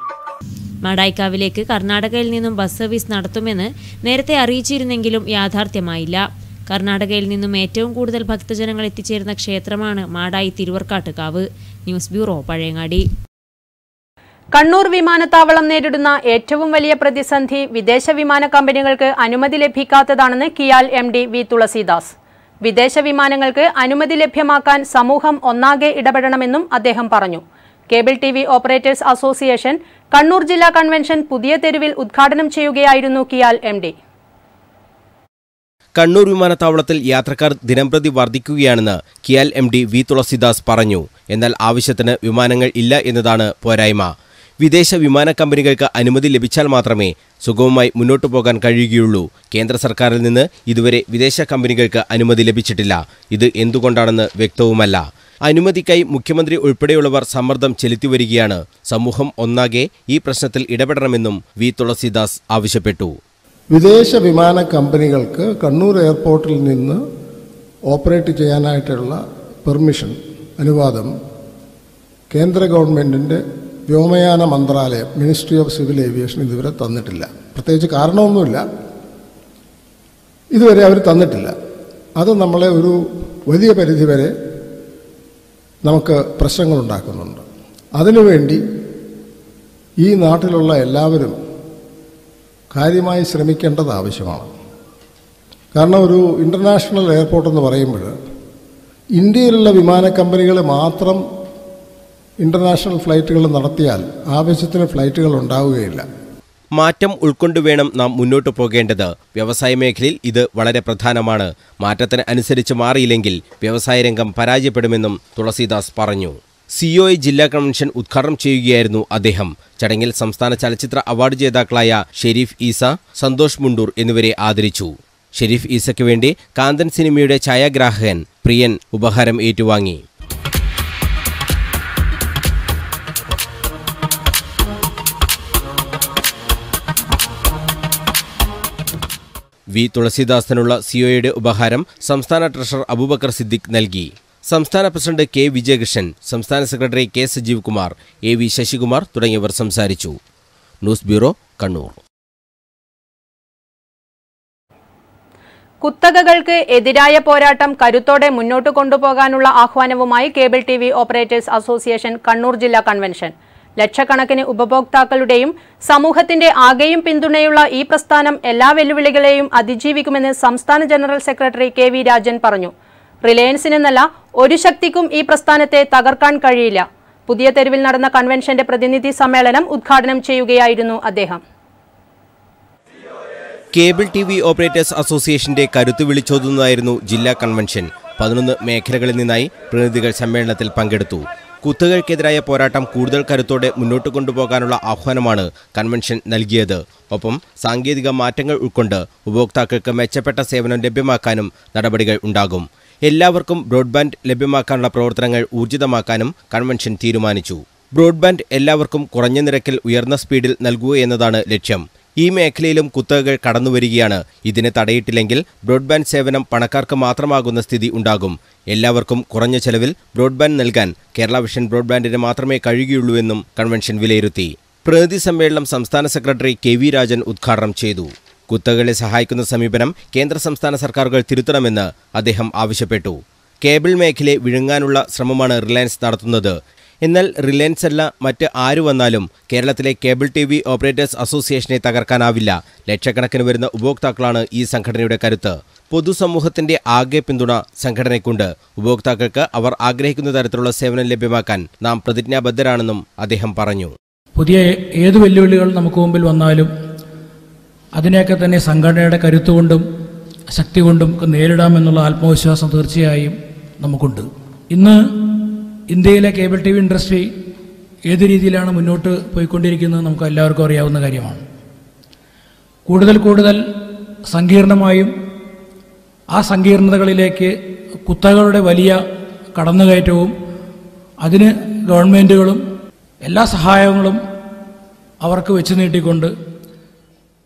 മാടായിക്കാവിലേക്ക് കർണാടകയിൽ നിന്നും ബസ് സർവീസ് നടത്തുമെന്ന് നേരത്തെ അറിയിച്ചിരുന്നെങ്കിലും യാഥാർത്ഥ്യമായില്ല. കർണാടകയിൽ നിന്നും ഏറ്റവും കൂടുതൽ ഭക്തജനങ്ങൾ എത്തിച്ചേരുന്ന ക്ഷേത്രമാണ് മാടായി തിരുവർക്കാട്ടുകാവ്. News bureau, Pazhayangadi. കണ്ണൂർ വിമാനത്താവളം നേരിടുന്ന ഏറ്റവും വലിയ പ്രതിസന്ധി വിദേശ വിമാന കമ്പനികൾക്ക് അനുമതി ലഭിക്കാത്തതാണെന്ന് കിയാൽ MD വി തുളസീദാസ്. വിദേശ വിമാനങ്ങൾക്ക് അനുമതി ലഭ്യമാക്കാൻ സമൂഹം ഒന്നാകെ ഇടപെടണമെന്നും അദ്ദേഹം പറഞ്ഞു. Cable TV operators association Kannur ജില്ലാ കൺവെൻഷൻ പുതിയ തെരുവിൽ ഉദ്ഘാടനം ചെയ്യുകയായിരുന്നു കിയാൽ MD. കണ്ണൂർ വിമാനത്താവളത്തിൽ യാത്രക്കാർ ദിനംപ്രതി വർദ്ധിക്കുകയാണെന്ന് കിയാൽ MD വി തുളസീദാസ് പറഞ്ഞു. എന്നാൽ ആവശ്യത്തിന് വിമാനങ്ങൾ ഇല്ല എന്നതാണ് പോരായ്മ. വിദേശ വിമാന കമ്പനികൾക്ക് അനുമതി ലഭിച്ചാൽ മാത്രമേ സുഗമമായി മുന്നോട്ടു പോകാൻ കഴിയുകയുള്ളൂ. കേന്ദ്ര സർക്കാരിൽ നിന്ന് ഇതുവരെ വിദേശ കമ്പനികൾക്ക് അനുമതി ലഭിച്ചിട്ടില്ല. ഇത് എന്തുകൊണ്ടാണെന്ന് വ്യക്തവുമല്ല. അനുമതിക്കായി മുഖ്യമന്ത്രി ഉൾപ്പെടെയുള്ളവർ സമ്മർദ്ദം ചെലുത്തിവരികയാണ്. സമൂഹം ഒന്നാകെ ഈ പ്രശ്നത്തിൽ ഇടപെടണമെന്നും വി തുളസീദാസ് ആവശ്യപ്പെട്ടു. വിദേശ വിമാന കമ്പനികൾക്ക് കണ്ണൂർ എയർപോർട്ടിൽ നിന്ന് ഓപ്പറേറ്റ് ചെയ്യാനായിട്ടുള്ള പെർമിഷൻ, അനുവാദം കേന്ദ്ര ഗവൺമെൻറ്റിൻ്റെ വ്യോമയാന മന്ത്രാലയം, മിനിസ്ട്രി ഓഫ് സിവിൽ ഏവിയേഷൻ ഇതുവരെ തന്നിട്ടില്ല. പ്രത്യേകിച്ച് കാരണമൊന്നുമില്ല, ഇതുവരെ അവർ തന്നിട്ടില്ല. അത് നമ്മളെ ഒരു വലിയ പരിധിവരെ നമുക്ക് പ്രശ്നങ്ങളുണ്ടാക്കുന്നുണ്ട്. അതിനുവേണ്ടി ഈ നാട്ടിലുള്ള എല്ലാവരും കാര്യമായി ശ്രമിക്കേണ്ടത് ആവശ്യമാണ്. കാരണം ഒരു ഇൻ്റർനാഷണൽ എയർപോർട്ട് എന്ന് പറയുമ്പോൾ ഇന്ത്യയിലുള്ള വിമാന കമ്പനികൾ മാത്രം ഇൻ്റർനാഷണൽ ഫ്ലൈറ്റുകൾ നടത്തിയാൽ ആവശ്യത്തിന് ഫ്ലൈറ്റുകൾ ഉണ്ടാവുകയില്ല. മാറ്റം ഉൾക്കൊണ്ടുവേണം നാം മുന്നോട്ടു പോകേണ്ടത്. വ്യവസായ മേഖലയിൽ ഇത് വളരെ പ്രധാനമാണ്. മാറ്റത്തിന് അനുസരിച്ച് മാറിയില്ലെങ്കിൽ വ്യവസായ രംഗം പരാജയപ്പെടുമെന്നും തുളസീദാസ് പറഞ്ഞു. COA ജില്ലാ കൺവെൻഷൻ ഉദ്ഘാടനം ചെയ്യുകയായിരുന്നു അദ്ദേഹം. ചടങ്ങിൽ സംസ്ഥാന ചലച്ചിത്ര അവാർഡ് ജേതാക്കളായ ഷെരീഫ് ഈസ, സന്തോഷ് മുണ്ടൂർ എന്നിവരെ ആദരിച്ചു. ഷെരീഫ് ഈസയ്ക്ക് വേണ്ടി കാന്തൻ സിനിമയുടെ ഛായാഗ്രാഹകൻ പ്രിയൻ ഉപഹാരം ഏറ്റുവാങ്ങി. വി തുളസീദാസിനുള്ള COAയുടെ ഉപഹാരം സംസ്ഥാന ട്രഷറർ അബൂബക്കർ സിദ്ദിഖ് നൽകി. സംസ്ഥാന പ്രസിഡന്റ് K വിജയകൃഷ്ണൻ, സംസ്ഥാന secretary K Sajeev Kumar, AV Sasikumar തുടങ്ങിയവർ സംസാരിച്ചു. News bureau, Kannur. കുത്തകകൾക്ക് എതിരായ പോരാട്ടം കരുത്തോടെ മുന്നോട്ട് കൊണ്ടുപോകാനുള്ള ആഹ്വാനവുമായി cable TV operators association Kannur ജില്ലാ കൺവെൻഷൻ. ലക്ഷക്കണക്കിന് ഉപഭോക്താക്കളുടെയും സമൂഹത്തിന്റെ ആകെയും പിന്തുണയുള്ള ഈ പ്രസ്ഥാനം എല്ലാ വെല്ലുവിളികളെയും അതിജീവിക്കുമെന്ന് സംസ്ഥാന ജനറൽ സെക്രട്ടറി KV രാജൻ പറഞ്ഞു. റിലയൻസിനെന്നല്ല ഒരു ശക്തിക്കും ഈ പ്രസ്ഥാനത്തെ തകർക്കാൻ കഴിയില്ല. പുതിയ തെരുവിൽ നടന്ന കൺവെൻഷന്റെ പ്രതിനിധി സമ്മേളനം ഉദ്ഘാടനം ചെയ്യുകയായിരുന്നു അദ്ദേഹം. കേബിൾ ടിവി ഓപ്പറേറ്റേഴ്സ് അസോസിയേഷന്റെ കരുത്ത് വിളിച്ചോതുന്നതായിരുന്നു ജില്ലാ കൺവെൻഷൻ. 11 മേഖലകളിൽ നിന്നായി പ്രതിനിധികൾ സമ്മേളനത്തിൽ പങ്കെടുത്തു. കുത്തകകൾക്കെതിരായ പോരാട്ടം കൂടുതൽ കരുത്തോടെ മുന്നോട്ട് കൊണ്ടുപോകാനുള്ള ആഹ്വാനമാണ് കൺവെൻഷൻ നൽകിയത്. ഒപ്പം സാങ്കേതിക മാറ്റങ്ങൾ ഉൾക്കൊണ്ട് ഉപഭോക്താക്കൾക്ക് മെച്ചപ്പെട്ട സേവനം ലഭ്യമാക്കാനും നടപടികൾ ഉണ്ടാകും. എല്ലാവർക്കും ബ്രോഡ്ബാൻഡ് ലഭ്യമാക്കാനുള്ള പ്രവർത്തനങ്ങൾ ഊർജിതമാക്കാനും കൺവെൻഷൻ തീരുമാനിച്ചു. ബ്രോഡ്ബാൻഡ് എല്ലാവർക്കും കുറഞ്ഞ നിരക്കിൽ ഉയർന്ന സ്പീഡിൽ നൽകുക എന്നതാണ് ലക്ഷ്യം. ഈ മേഖലയിലും കുത്തകകൾ കടന്നുവരികയാണ്. ഇതിനെ തടയിട്ടില്ലെങ്കിൽ ബ്രോഡ്ബാൻഡ് സേവനം പണക്കാർക്ക് മാത്രമാകുന്ന സ്ഥിതി ഉണ്ടാകും. എല്ലാവർക്കും കുറഞ്ഞ ചെലവിൽ ബ്രോഡ്ബാൻഡ് നൽകാൻ കേരള വിഷൻ ബ്രോഡ്ബാൻഡിന് മാത്രമേ കഴിയുകയുള്ളൂവെന്നും കൺവെൻഷൻ വിലയിരുത്തി. പ്രതിനിധി സമ്മേളനം സംസ്ഥാന സെക്രട്ടറി KV രാജൻ ഉദ്ഘാടനം ചെയ്തു. കുത്തകകളെ സഹായിക്കുന്ന സമീപനം കേന്ദ്ര സംസ്ഥാന സർക്കാരുകൾ തിരുത്തണമെന്ന് അദ്ദേഹം ആവശ്യപ്പെട്ടു. കേബിൾ മേഖലയെ വിഴുങ്ങാനുള്ള ശ്രമമാണ് റിലയൻസ് നടത്തുന്നത്. എന്നാൽ റിലയൻസ് അല്ല മറ്റ് ആരു വന്നാലും കേരളത്തിലെ കേബിൾ ടിവി ഓപ്പറേറ്റേഴ്സ് അസോസിയേഷനെ തകർക്കാനാവില്ല. ലക്ഷക്കണക്കിന് വരുന്ന ഉപഭോക്താക്കളാണ് ഈ സംഘടനയുടെ കരുത്ത്. പൊതുസമൂഹത്തിന്റെ ആകെ പിന്തുണ സംഘടനയ്ക്കുണ്ട്. ഉപഭോക്താക്കൾക്ക് അവർ ആഗ്രഹിക്കുന്ന തരത്തിലുള്ള സേവനം ലഭ്യമാക്കാൻ നാം പ്രതിജ്ഞാബദ്ധരാണെന്നും അദ്ദേഹം പറഞ്ഞു. പുതിയ ഏത് വെല്ലുവിളികൾ നമുക്ക് മുമ്പിൽ വന്നാലും അതിനെയൊക്കെ തന്നെ സംഘടനയുടെ കരുത്തുകൊണ്ടും ശക്തി കൊണ്ടും നേരിടാമെന്നുള്ള ആത്മവിശ്വാസം തീർച്ചയായും നമുക്കുണ്ട്. ഇന്ന് ഇന്ത്യയിലെ കേബിൾ ടി വി ഇൻഡസ്ട്രി ഏത് രീതിയിലാണ് മുന്നോട്ട് പോയിക്കൊണ്ടിരിക്കുന്നത് നമുക്ക് എല്ലാവർക്കും അറിയാവുന്ന കാര്യമാണ്. കൂടുതൽ സങ്കീർണമായും ആ സങ്കീർണതകളിലേക്ക് കുത്തകകളുടെ വലിയ കടന്നുകയറ്റവും അതിന് ഗവൺമെൻറ്റുകളും എല്ലാ സഹായങ്ങളും അവർക്ക് വെച്ച് നീട്ടിക്കൊണ്ട്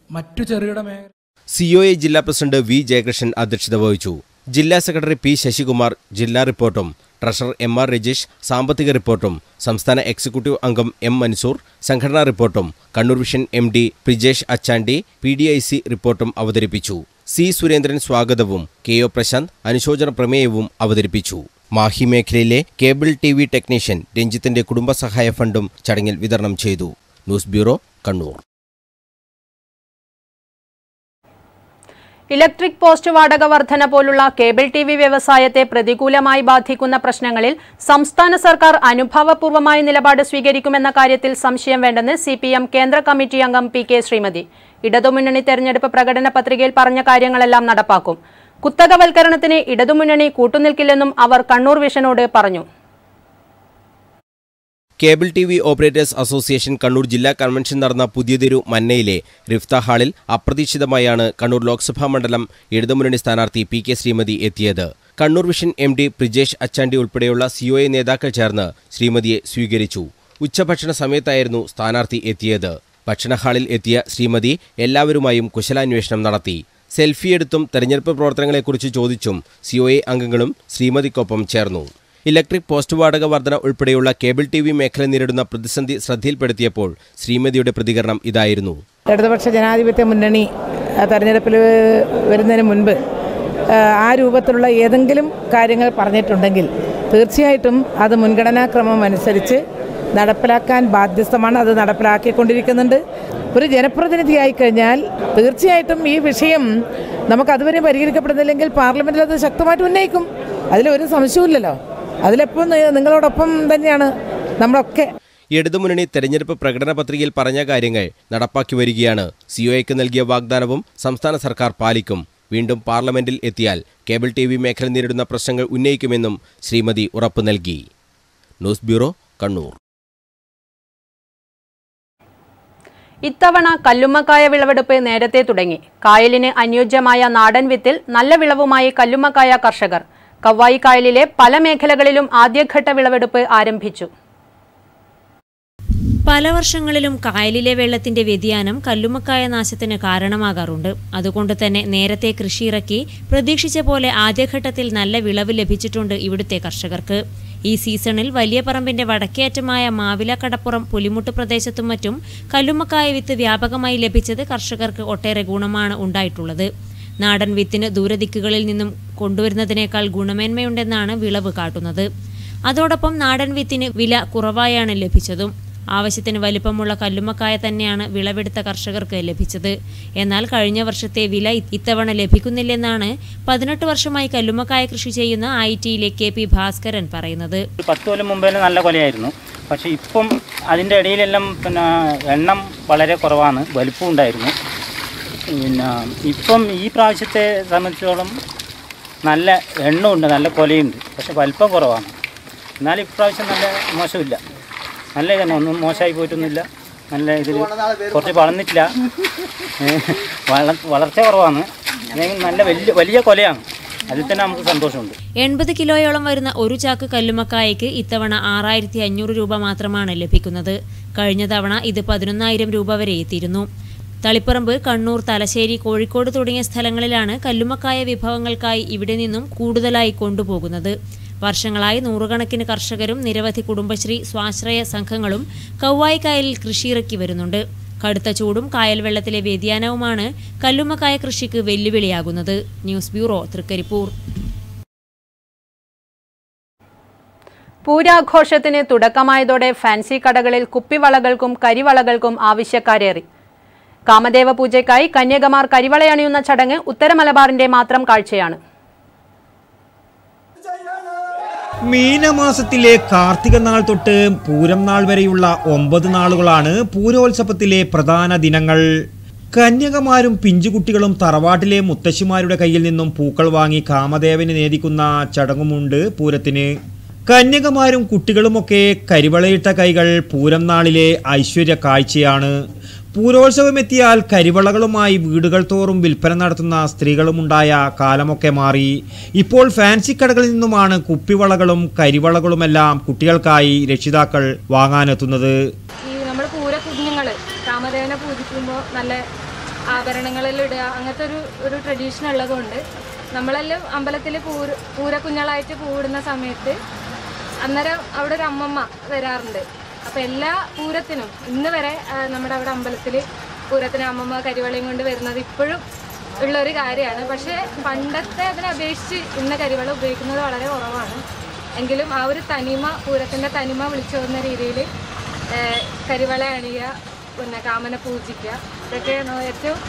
മറ്റു ചെറുകിട മേഖല COA ജില്ലാ പ്രസിഡന്റ് V ജയകൃഷ്ണൻ അധ്യക്ഷത വഹിച്ചു. ജില്ലാ സെക്രട്ടറി P ശശികുമാർ ജില്ലാ റിപ്പോർട്ടും ട്രഷറർ MR രജീഷ് സാമ്പത്തിക റിപ്പോർട്ടും സംസ്ഥാന എക്സിക്യൂട്ടീവ് അംഗം M മൻസൂർ സംഘടനാ റിപ്പോർട്ടും Kannur vision MD Prijesh Achandi PDIC റിപ്പോർട്ടും അവതരിപ്പിച്ചു. C സുരേന്ദ്രൻ സ്വാഗതവും KO പ്രശാന്ത് അനുശോചന പ്രമേയവും അവതരിപ്പിച്ചു. മാഹി മേഖലയിലെ കേബിൾ TV ടെക്നീഷ്യൻ രഞ്ജിത്തിന്റെ കുടുംബസഹായ ഫണ്ടും ചടങ്ങിൽ വിതരണം ചെയ്തു. News bureau, Kannur. Electric post വാടക വർധന പോലുള്ള കേബിൾ ടിവി വ്യവസായത്തെ പ്രതികൂലമായി ബാധിക്കുന്ന പ്രശ്നങ്ങളിൽ സംസ്ഥാന സർക്കാർ അനുഭാവപൂർവമായ നിലപാട് സ്വീകരിക്കുമെന്ന കാര്യത്തിൽ സംശയം വേണ്ടെന്ന് CPM കേന്ദ്ര കമ്മിറ്റി അംഗം PK ശ്രീമതി. ഇടതുമുന്നണി തെരഞ്ഞെടുപ്പ് പ്രകടന പത്രികയിൽ പറഞ്ഞ കാര്യങ്ങളെല്ലാം നടപ്പാക്കും. കുത്തകവൽക്കരണത്തിന് ഇടതുമുന്നണി കൂട്ടുനിൽക്കില്ലെന്നും അവർ കണ്ണൂർ വിഷനോട് പറഞ്ഞു. Cable TV operators association Kannur ജില്ലാ കൺവെൻഷൻ നടന്ന പുതിയതെരു മന്നയിലെ റിഫ്ത ഹാളിൽ അപ്രതീക്ഷിതമായാണ് കണ്ണൂർ ലോക്സഭാ മണ്ഡലം ഇടതുമുന്നണി സ്ഥാനാർത്ഥി PK ശ്രീമതി എത്തിയത്. കണ്ണൂർ വിഷൻ MD പ്രിജേഷ് അച്ചാണ്ടി ഉൾപ്പെടെയുള്ള COA നേതാക്കൾ ചേർന്ന് ശ്രീമതിയെ സ്വീകരിച്ചു. ഉച്ചഭക്ഷണ സമയത്തായിരുന്നു സ്ഥാനാർത്ഥി എത്തിയത്. ഭക്ഷണ ഹാളിൽ എത്തിയ ശ്രീമതി എല്ലാവരുമായും കുശലാന്വേഷണം നടത്തി. സെൽഫിയെടുത്തും തെരഞ്ഞെടുപ്പ് പ്രവർത്തനങ്ങളെക്കുറിച്ച് ചോദിച്ചും COA അംഗങ്ങളും ശ്രീമതിക്കൊപ്പം ചേർന്നു. ഇലക്ട്രിക് പോസ്റ്റ് വാടക വർധന ഉൾപ്പെടെയുള്ള കേബിൾ ടിവി മേഖല നേരിടുന്ന പ്രതിസന്ധി ശ്രദ്ധയിൽപ്പെടുത്തിയപ്പോൾ ശ്രീമതിയുടെ പ്രതികരണം ഇതായിരുന്നു. ഇടതുപക്ഷ ജനാധിപത്യ മുന്നണി തെരഞ്ഞെടുപ്പിൽ വരുന്നതിന് മുൻപ് ആ രൂപത്തിലുള്ള ഏതെങ്കിലും കാര്യങ്ങൾ പറഞ്ഞിട്ടുണ്ടെങ്കിൽ തീർച്ചയായിട്ടും അത് മുൻഗണനാക്രമം അനുസരിച്ച് നടപ്പിലാക്കാൻ ബാധ്യസ്ഥമാണ്. അത് നടപ്പിലാക്കിക്കൊണ്ടിരിക്കുന്നുണ്ട്. ഒരു ജനപ്രതിനിധിയായി കഴിഞ്ഞാൽ തീർച്ചയായിട്ടും ഈ വിഷയം നമുക്ക് അതുവരെ പരിഹരിക്കപ്പെടുന്നില്ലെങ്കിൽ പാർലമെൻറ്റിൽ അത് ശക്തമായിട്ട് ഉന്നയിക്കും. അതിലൊരു സംശയമില്ലല്ലോ. അതിലെപ്പോൾ നിങ്ങളോടൊപ്പം തന്നെയാണ് നമ്മളൊക്കെ. ഇടതുമുന്നണി തെരഞ്ഞെടുപ്പ് പ്രകടന പത്രികയിൽ പറഞ്ഞ കാര്യങ്ങൾ നടപ്പാക്കി വരികയാണ്. COAയ്ക്ക് നൽകിയ വാഗ്ദാനവും സംസ്ഥാന സർക്കാർ പാലിക്കും. വീണ്ടും പാർലമെന്റിൽ എത്തിയാൽ കേബിൾ ടിവി മേഖല നേരിടുന്ന പ്രശ്നങ്ങൾ ഉന്നയിക്കുമെന്നും ശ്രീമതി ഉറപ്പു നൽകി. News bureau, Kannur. ഇത്തവണ കല്ലുമ്മക്കായ വിളവെടുപ്പ് നേരത്തെ തുടങ്ങി. കായലിന് അനുയോജ്യമായ നാടൻ വിത്തിൽ നല്ല വിളവുമായി കല്ലുമ്മക്കായ കർഷകർ. കവ്വായി കായലിലെ പല മേഖലകളിലും ആദ്യഘട്ട വിളവെടുപ്പ് ആരംഭിച്ചു. പല വർഷങ്ങളിലും കായലിലെ വെള്ളത്തിന്റെ വ്യതിയാനം കല്ലുമ്മക്കായ നാശത്തിന് കാരണമാകാറുണ്ട്. അതുകൊണ്ട് തന്നെ നേരത്തെ കൃഷിയിറക്കി പ്രതീക്ഷിച്ച പോലെ ആദ്യഘട്ടത്തിൽ നല്ല വിളവ് ലഭിച്ചിട്ടുണ്ട് ഇവിടുത്തെ കർഷകർക്ക്. ഈ സീസണിൽ വലിയ പറമ്പിന്റെ വടക്കേയറ്റമായ മാവില കടപ്പുറം പുലിമുട്ട് പ്രദേശത്തും മറ്റും കല്ലുമ്മക്കായ വിത്ത് വ്യാപകമായി ലഭിച്ചത് കർഷകർക്ക് ഒട്ടേറെ ഗുണമാണ് ഉണ്ടായിട്ടുള്ളത്. നാടൻ വിത്തിന് ദൂരദിക്കുകളിൽ നിന്നും കൊണ്ടുവരുന്നതിനേക്കാൾ ഗുണമേന്മയുണ്ടെന്നാണ് വിളവ് കാട്ടുന്നത്. അതോടൊപ്പം നാടൻ വിത്തിന് വില കുറവായാണ് ലഭിച്ചതും. ആവശ്യത്തിന് വലിപ്പമുള്ള കല്ലുമ്മക്കായ തന്നെയാണ് വിളവെടുത്ത കർഷകർക്ക് ലഭിച്ചത്. എന്നാൽ കഴിഞ്ഞ വർഷത്തെ വില ഇത്തവണ ലഭിക്കുന്നില്ലെന്നാണ് 18 വർഷമായി കല്ലുമ്മക്കായ കൃഷി ചെയ്യുന്ന ഐറ്റിയിലെ KP ഭാസ്കരൻ പറയുന്നത്. 10 കൊല്ലം മുമ്പേ നല്ല കൊലയായിരുന്നു. പക്ഷേ ഇപ്പം അതിൻ്റെ ഇടയിലെല്ലാം എണ്ണം വളരെ കുറവാണ്, വലിപ്പം ഉണ്ടായിരുന്നു. ഇപ്പം ഈ പ്രാവശ്യത്തെ സംബന്ധിച്ചോളം നല്ല എണ്ണമുണ്ട്, നല്ല കൊലയുണ്ട്, പക്ഷെ വലിപ്പം കുറവാണ്. എന്നാലും ഇപ്രാവശ്യം നല്ല മോശമില്ല, നല്ല ഇതന്നെ, ഒന്നും മോശമായി പോയിട്ടൊന്നുമില്ല. നല്ല ഇതിൽ കുറച്ച് വളർന്നിട്ടില്ല, വളർച്ച കുറവാണ്, നല്ല വലിയ കൊലയാണ്. അതിൽ തന്നെ നമുക്ക് സന്തോഷമുണ്ട്. 80 കിലോയോളം വരുന്ന ഒരു ചാക്ക് കല്ലുമ്മക്കായക്ക് ഇത്തവണ 6500 രൂപ മാത്രമാണ് ലഭിക്കുന്നത്. കഴിഞ്ഞ തവണ ഇത് 11,000 രൂപ വരെ എത്തിയിരുന്നു. തളിപ്പറമ്പ്, കണ്ണൂർ, തലശ്ശേരി, കോഴിക്കോട് തുടങ്ങിയ സ്ഥലങ്ങളിലാണ് കല്ലുമ്മക്കായ വിഭവങ്ങൾക്കായി ഇവിടെ നിന്നും കൂടുതലായി കൊണ്ടുപോകുന്നത്. വർഷങ്ങളായി നൂറുകണക്കിന് കർഷകരും നിരവധി കുടുംബശ്രീ സ്വാശ്രയ സംഘങ്ങളും കൗവായി കായലിൽ കൃഷിയിറക്കി വരുന്നുണ്ട്. കടുത്ത ചൂടും കായൽ വെള്ളത്തിലെ വ്യതിയാനവുമാണ് കല്ലുമ്മക്കായ കൃഷിക്ക് വെല്ലുവിളിയാകുന്നത്. News bureau, Trikaripur. പൂരാഘോഷത്തിന് തുടക്കമായതോടെ ഫാൻസി കടകളിൽ കുപ്പിവളകൾക്കും കരിവളകൾക്കും ആവശ്യക്കാരേറി. കാമദേവ പൂജയ്ക്കായി കന്യകമാർ കരിവളയണിയുന്ന ചടങ്ങ് ഉത്തര മലബാറിന്റെ മാത്രം കാഴ്ചയാണ്. മീനമാസത്തിലെ കാർത്തിക നാൾ തൊട്ട് പൂരം നാൾ വരെയുള്ള 9 നാളുകളാണ് പൂരോത്സവത്തിലെ പ്രധാന ദിനങ്ങൾ. കന്യകമാരും പിഞ്ചുകുട്ടികളും തറവാട്ടിലെ മുത്തശ്ശിമാരുടെ കയ്യിൽ നിന്നും പൂക്കൾ വാങ്ങി കാമദേവന് നേദിക്കുന്ന ചടങ്ങുമുണ്ട് പൂരത്തിന്. കന്യകമാരും കുട്ടികളുമൊക്കെ കരിവളയിട്ട കൈകൾ പൂരം നാളിലെ ഐശ്വര്യ കാഴ്ചയാണ്. പൂരോത്സവമെത്തിയാൽ കരിവളകളുമായി വീടുകൾ തോറും വിൽപ്പന നടത്തുന്ന സ്ത്രീകളുമുണ്ടായ കാലമൊക്കെ മാറി. ഇപ്പോൾ ഫാൻസി കടകളിൽ നിന്നുമാണ് കുപ്പിവളകളും കരിവളകളുമെല്ലാം കുട്ടികൾക്കായി രക്ഷിതാക്കൾ വാങ്ങാനെത്തുന്നത്. നമ്മൾ പൂരക്കുഞ്ഞുങ്ങൾ കാമദേവനെ പൂജിക്കുമ്പോൾ നല്ല ആഭരണങ്ങളെല്ലാം ഇടുക, അങ്ങനത്തെ ഒരു ട്രഡീഷൻ ഉള്ളതുകൊണ്ട് നമ്മളെല്ലാം അമ്പലത്തിൽ പൂരക്കുഞ്ഞുങ്ങളായിട്ട് കൂടുന്ന സമയത്ത് അന്നേരം അവിടെ ഒരു അമ്മമ്മ വരാറുണ്ട്. അപ്പോൾ എല്ലാ പൂരത്തിനും ഇന്ന് വരെ നമ്മുടെ അവിടെ അമ്പലത്തിൽ പൂരത്തിന് അമ്മമ്മ കരിവളയും കൊണ്ട് വരുന്നത് ഇപ്പോഴും ഉള്ളൊരു കാര്യമാണ്. പക്ഷേ പണ്ടത്തെ അതിനെ അപേക്ഷിച്ച് ഇന്ന് കരിവള ഉപയോഗിക്കുന്നത് വളരെ കുറവാണ്. എങ്കിലും ആ ഒരു തനിമ, പൂരത്തിൻ്റെ തനിമ വിളിച്ചു പോകുന്ന രീതിയിൽ കരിവള അണിയുക, പിന്നെ കാമനെ പൂജിക്കുക, ഇതൊക്കെ ഏറ്റവും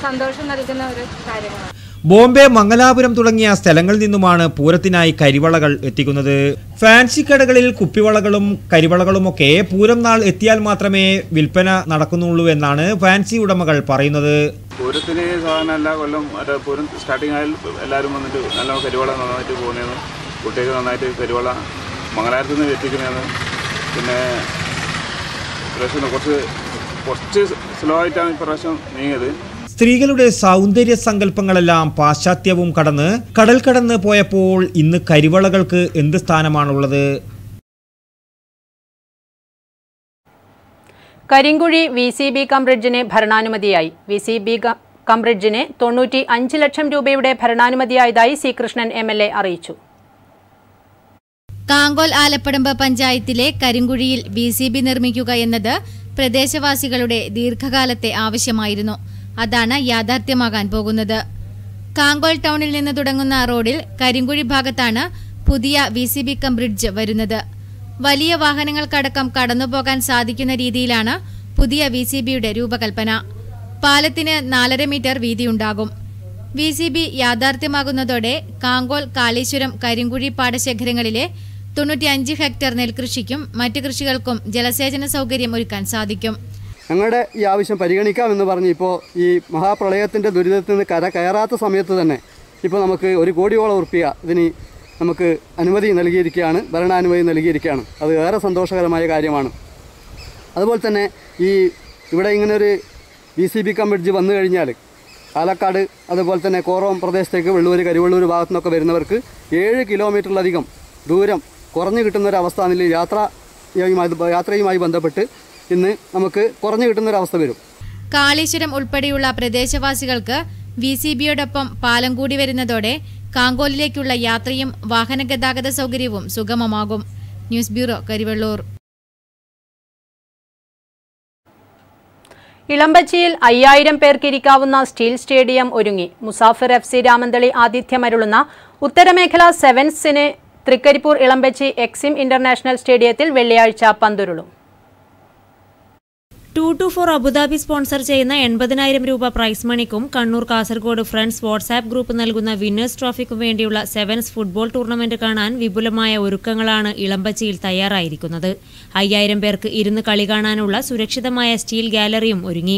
സന്തോഷം നൽകുന്ന ഒരു കാര്യമാണ്. ബോംബെ, മംഗലാപുരം തുടങ്ങിയ സ്ഥലങ്ങളിൽ നിന്നുമാണ് പൂരത്തിനായി കരിവളകൾ എത്തിക്കുന്നത്. ഫാൻസി കടകളിൽ കുപ്പിവളകളും കരിവളകളുമൊക്കെ പൂരം നാൾ എത്തിയാൽ മാത്രമേ വിൽപ്പന നടക്കുന്നുള്ളൂ എന്നാണ് ഫാൻസി ഉടമകൾ പറയുന്നത്. പൂരത്തിന് സാധാരണ എല്ലാ കൊല്ലം പൂരം സ്റ്റാർട്ടിംഗ് ആയാൽ എല്ലാവരും വന്നിട്ട് നല്ല കരിവള നന്നായിട്ട് പോകുന്നതെന്ന്, കുട്ടികൾക്ക് നന്നായിട്ട് കരിവള മംഗലാപുരത്ത് നിന്ന് എത്തിക്കുന്നതെന്ന്. പിന്നെ ഇപ്രാവശ്യം കുറച്ച് സ്ലോ ആയിട്ടാണ് ഇപ്രാവശ്യം നീങ്ങിയത്. സ്ത്രീകളുടെ സൗന്ദര്യ സങ്കല്പങ്ങളെല്ലാം പാശ്ചാത്യവും കടൽ കടന്ന് പോയപ്പോൾ ഇന്ന് കരിവളകൾക്ക് എന്ത് സ്ഥാനമാണുള്ളത്? കരിങ്കുഴി VCB കംബ്രിഡ്ജിന് ഭരണാനുമതിയായി. VCB കംബ്രിഡ്ജിന് 95 ലക്ഷം രൂപയുടെ ഭരണാനുമതിയായതായി C. കൃഷ്ണൻ MLA അറിയിച്ചു. കാങ്കോൽ ആലപ്പടമ്പ് പഞ്ചായത്തിലെ കരിങ്കുഴിയിൽ VCB നിർമ്മിക്കുക എന്നത് പ്രദേശവാസികളുടെ ദീർഘകാലത്തെ ആവശ്യമായിരുന്നു. അതാണ് യാഥാർത്ഥ്യമാകാൻ പോകുന്നത്. കാങ്കോൽ ടൗണിൽ നിന്ന് തുടങ്ങുന്ന റോഡിൽ കരിങ്കുഴി ഭാഗത്താണ് പുതിയ VCB ബ്രിഡ്ജ് വരുന്നത്. വലിയ വാഹനങ്ങൾക്കടക്കം കടന്നുപോകാൻ സാധിക്കുന്ന രീതിയിലാണ് പുതിയ VCBയുടെ രൂപകൽപ്പന. പാലത്തിന് 4.5 മീറ്റർ വീതിയുണ്ടാകും. VCB യാഥാർത്ഥ്യമാകുന്നതോടെ കാങ്കോൽ, കാളീശ്വരം, കരിങ്കുഴി പാടശേഖരങ്ങളിലെ 95 ഹെക്ടർ നെൽകൃഷിക്കും മറ്റു കൃഷികൾക്കും ജലസേചന സൗകര്യം ഒരുക്കാൻ സാധിക്കും. ഞങ്ങളുടെ ഈ ആവശ്യം പരിഗണിക്കാമെന്ന് പറഞ്ഞ് ഇപ്പോൾ ഈ മഹാപ്രളയത്തിൻ്റെ ദുരിതത്തിൽ നിന്ന് കര കയറാത്ത സമയത്ത് തന്നെ ഇപ്പോൾ നമുക്ക് 1 കോടിയോളം ഉറുപ്പിക ഇതിന് നമുക്ക് അനുമതി നൽകിയിരിക്കുകയാണ്, ഭരണാനുമതി നൽകിയിരിക്കുകയാണ്. അത് ഏറെ സന്തോഷകരമായ കാര്യമാണ്. അതുപോലെ തന്നെ ഇവിടെ ഇങ്ങനൊരു VCB ബ്രിഡ്ജ് വന്നു കഴിഞ്ഞാൽ പാലക്കാട്, അതുപോലെ തന്നെ കോറോം പ്രദേശത്തേക്ക് വെള്ളൂർ, കരിവള്ളൂർ ഭാഗത്തു നിന്നൊക്കെ വരുന്നവർക്ക് 7 കിലോമീറ്ററിലധികം ദൂരം കുറഞ്ഞു കിട്ടുന്നൊരവസ്ഥ യാത്രയുമായി ബന്ധപ്പെട്ട് ഇന്ന് നമുക്ക് കുറഞ്ഞു കിട്ടുന്നൊരവസ്ഥ വരും. കാളീശ്വരം ഉൾപ്പെടെയുള്ള പ്രദേശവാസികൾക്ക് VCBയോടൊപ്പം പാലം കൂടി വരുന്നതോടെ കാങ്കോലിലേക്കുള്ള യാത്രയും വാഹന ഗതാഗത സൗകര്യവും സുഗമമാകും. News bureau, Karivellur. ഇളമ്പച്ചിയിൽ 5000 പേർക്ക് ഇരിക്കാവുന്ന സ്റ്റീൽ സ്റ്റേഡിയം ഒരുങ്ങി. മുസാഫിർ FC രാമന്തളി ആതിഥ്യമരുളുന്ന ഉത്തരമേഖല സെവൻസിന് തൃക്കരിപ്പൂർ ഇളമ്പച്ചി എക്സിം ഇന്റർനാഷണൽ സ്റ്റേഡിയത്തിൽ വെള്ളിയാഴ്ച പന്തുരുളും. 224 അബുദാബി സ്പോൺസർ ചെയ്യുന്ന 80,000 രൂപ പ്രൈസ് മണിക്കും Kannur Kasaragod friends WhatsApp group നൽകുന്ന വിന്നേഴ്സ് ട്രോഫിക്കും വേണ്ടിയുള്ള സെവൻസ് ഫുട്ബോൾ ടൂർണമെന്റ് കാണാൻ വിപുലമായ ഒരുക്കങ്ങളാണ് ഇളമ്പച്ചിയിൽ തയ്യാറായിരിക്കുന്നത്. 5,000 പേർക്ക് ഇരുന്ന് കളി കാണാനുള്ള സുരക്ഷിതമായ സ്റ്റീൽ ഗാലറിയും ഒരുങ്ങി.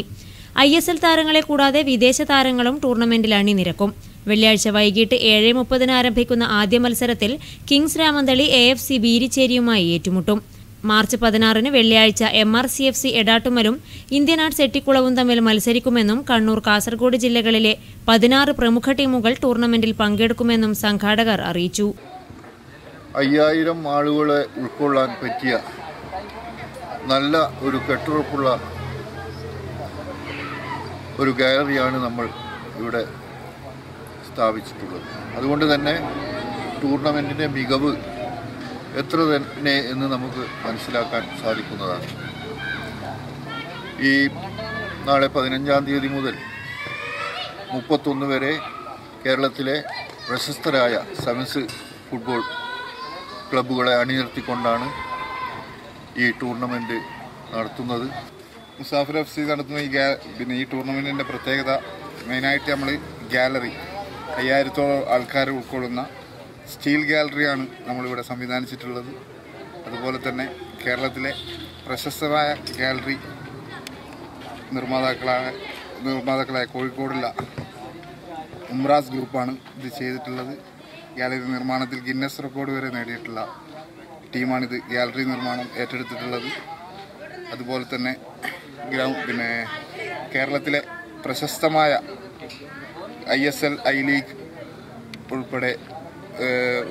ISL താരങ്ങളെ കൂടാതെ വിദേശ താരങ്ങളും ടൂർണമെന്റിൽ അണിനിരക്കും. വെള്ളിയാഴ്ച വൈകിട്ട് 7:30 ആരംഭിക്കുന്ന ആദ്യ മത്സരത്തിൽ കിങ്സ് രാമന്തളി AFC ബീരിച്ചേരിയുമായി ഏറ്റുമുട്ടും. മാർച്ച് 16 വെള്ളിയാഴ്ച MRCFC എടാട്ടുമലും ഇന്ത്യൻ ആർട്സ് എട്ടിക്കുളവും തമ്മിൽ മത്സരിക്കുമെന്നും കണ്ണൂർ കാസർഗോഡ് ജില്ലകളിലെ 16 പ്രമുഖ ടീമുകൾ ടൂർണമെന്റിൽ പങ്കെടുക്കുമെന്നും സംഘാടകർ അറിയിച്ചു. 5,000 ആളുകളെ ഉൾക്കൊള്ളാൻ പറ്റിയ നല്ല ഒരു കെട്ടുറപ്പുള്ള ഒരു ഗാലറിയാണ് നമ്മൾ ഇവിടെ സ്ഥാപിച്ചിട്ടുള്ളത്. അതുകൊണ്ട് തന്നെ ടൂർണമെൻറ്റിൻ്റെ മികവ് എത്ര തന്നെ എന്ന് നമുക്ക് മനസ്സിലാക്കാൻ സാധിക്കുന്നതാണ്. ഈ നാളെ 15-ാം തീയതി മുതൽ 31 വരെ കേരളത്തിലെ പ്രശസ്തരായ സെവൻസ് ഫുട്ബോൾ ക്ലബ്ബുകളെ അണിനിർത്തിക്കൊണ്ടാണ് ഈ ടൂർണമെൻറ്റ് നടത്തുന്നത്. മുസാഫിർ FC നടത്തുന്ന ഈ ടൂർണമെൻറ്റിൻ്റെ പ്രത്യേകത മെയിനായിട്ട് നമ്മൾ ഗാലറി 5,000-ഓളം ആൾക്കാരെ ഉൾക്കൊള്ളുന്ന സ്റ്റീൽ ഗാലറിയാണ് നമ്മളിവിടെ സംവിധാനിച്ചിട്ടുള്ളത്. അതുപോലെ തന്നെ കേരളത്തിലെ പ്രശസ്തമായ ഗാലറി നിർമ്മാതാക്കളായ കോഴിക്കോടുള്ള ഉംറാസ് ഗ്രൂപ്പാണ് ഇത് ചെയ്തിട്ടുള്ളത്. ഗാലറി നിർമ്മാണത്തിൽ ഗിന്നസ് റെക്കോർഡ് വരെ നേടിയിട്ടുള്ള ടീമാണിത് ഗാലറി നിർമ്മാണം ഏറ്റെടുത്തിട്ടുള്ളത്. അതുപോലെ തന്നെ കേരളത്തിലെ പ്രശസ്തമായ ISL I ലീഗ്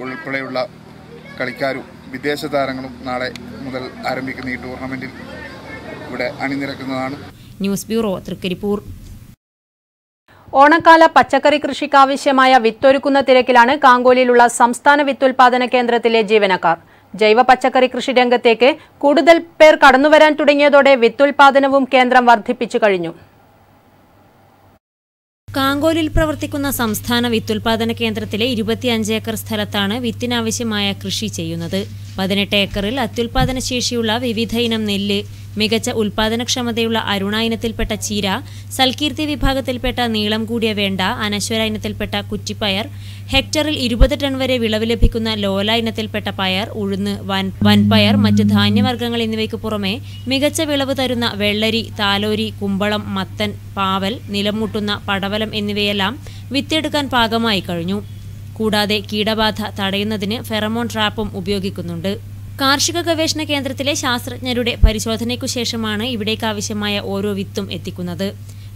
ഉൾപ്പെടെയുള്ള കളിക്കാരും വിദേശ താരങ്ങളും നാളെ മുതൽ ആരംഭിക്കുന്ന ഈ ടൂർണമെന്റിൽ ഇവിടെ അണിനിരക്കുന്നതാണ്. News bureau, Trikaripur. ഓണക്കാല പച്ചക്കറി കൃഷിക്കാവശ്യമായ വിത്തൊരുക്കുന്ന തിരക്കിലാണ് കാങ്കോലിലുള്ള സംസ്ഥാന വിത്തുൽപാദന കേന്ദ്രത്തിലെ ജീവനക്കാർ. ജൈവ പച്ചക്കറി കൃഷി രംഗത്തേക്ക് കൂടുതൽ പേർ കടന്നുവരാൻ തുടങ്ങിയതോടെ വിത്തുൽപാദനവും കേന്ദ്രം വർദ്ധിപ്പിച്ചു കഴിഞ്ഞു. കാങ്കോലിൽ പ്രവർത്തിക്കുന്ന സംസ്ഥാന വിത്തുൽപാദന കേന്ദ്രത്തിലെ 25 ഏക്കർ സ്ഥലത്താണ് വിത്തിനാവശ്യമായ കൃഷി ചെയ്യുന്നത്. 18 ഏക്കറിൽ അത്യുൽപാദന ശേഷിയുള്ള വിവിധ ഇനം നെല്ല്, മികച്ച ഉൽപാദനക്ഷമതയുള്ള അരുണ ഇനത്തിൽപ്പെട്ട ചീര, സൽകീർത്തി വിഭാഗത്തിൽപ്പെട്ട നീളം കൂടിയ വേണ്ട, അനശ്വര ഇനത്തിൽപ്പെട്ട കുറ്റിപ്പയർ, ഹെക്ടറിൽ 20 ടൺ വരെ വിളവ് ലഭിക്കുന്ന ലോല ഇനത്തിൽപ്പെട്ട പയർ, ഉഴുന്ന്, വൻപയർ, മറ്റ് ധാന്യവർഗ്ഗങ്ങൾ എന്നിവയ്ക്ക് പുറമെ മികച്ച വിളവ് തരുന്ന വെള്ളരി, താലോരി, കുമ്പളം, മത്തൻ, പാവൽ, നിലംമുട്ടുന്ന പടവലം എന്നിവയെല്ലാം വിത്തെടുക്കാൻ പാകമായി കഴിഞ്ഞു. കൂടാതെ കീടബാധ തടയുന്നതിന് ഫെറമോൺ ട്രാപ്പും ഉപയോഗിക്കുന്നുണ്ട്. കാർഷിക ഗവേഷണ കേന്ദ്രത്തിലെ ശാസ്ത്രജ്ഞരുടെ പരിശോധനയ്ക്കു ശേഷമാണ് ഇവിടേക്ക് ആവശ്യമായ ഓരോ വിത്തും എത്തിക്കുന്നത്.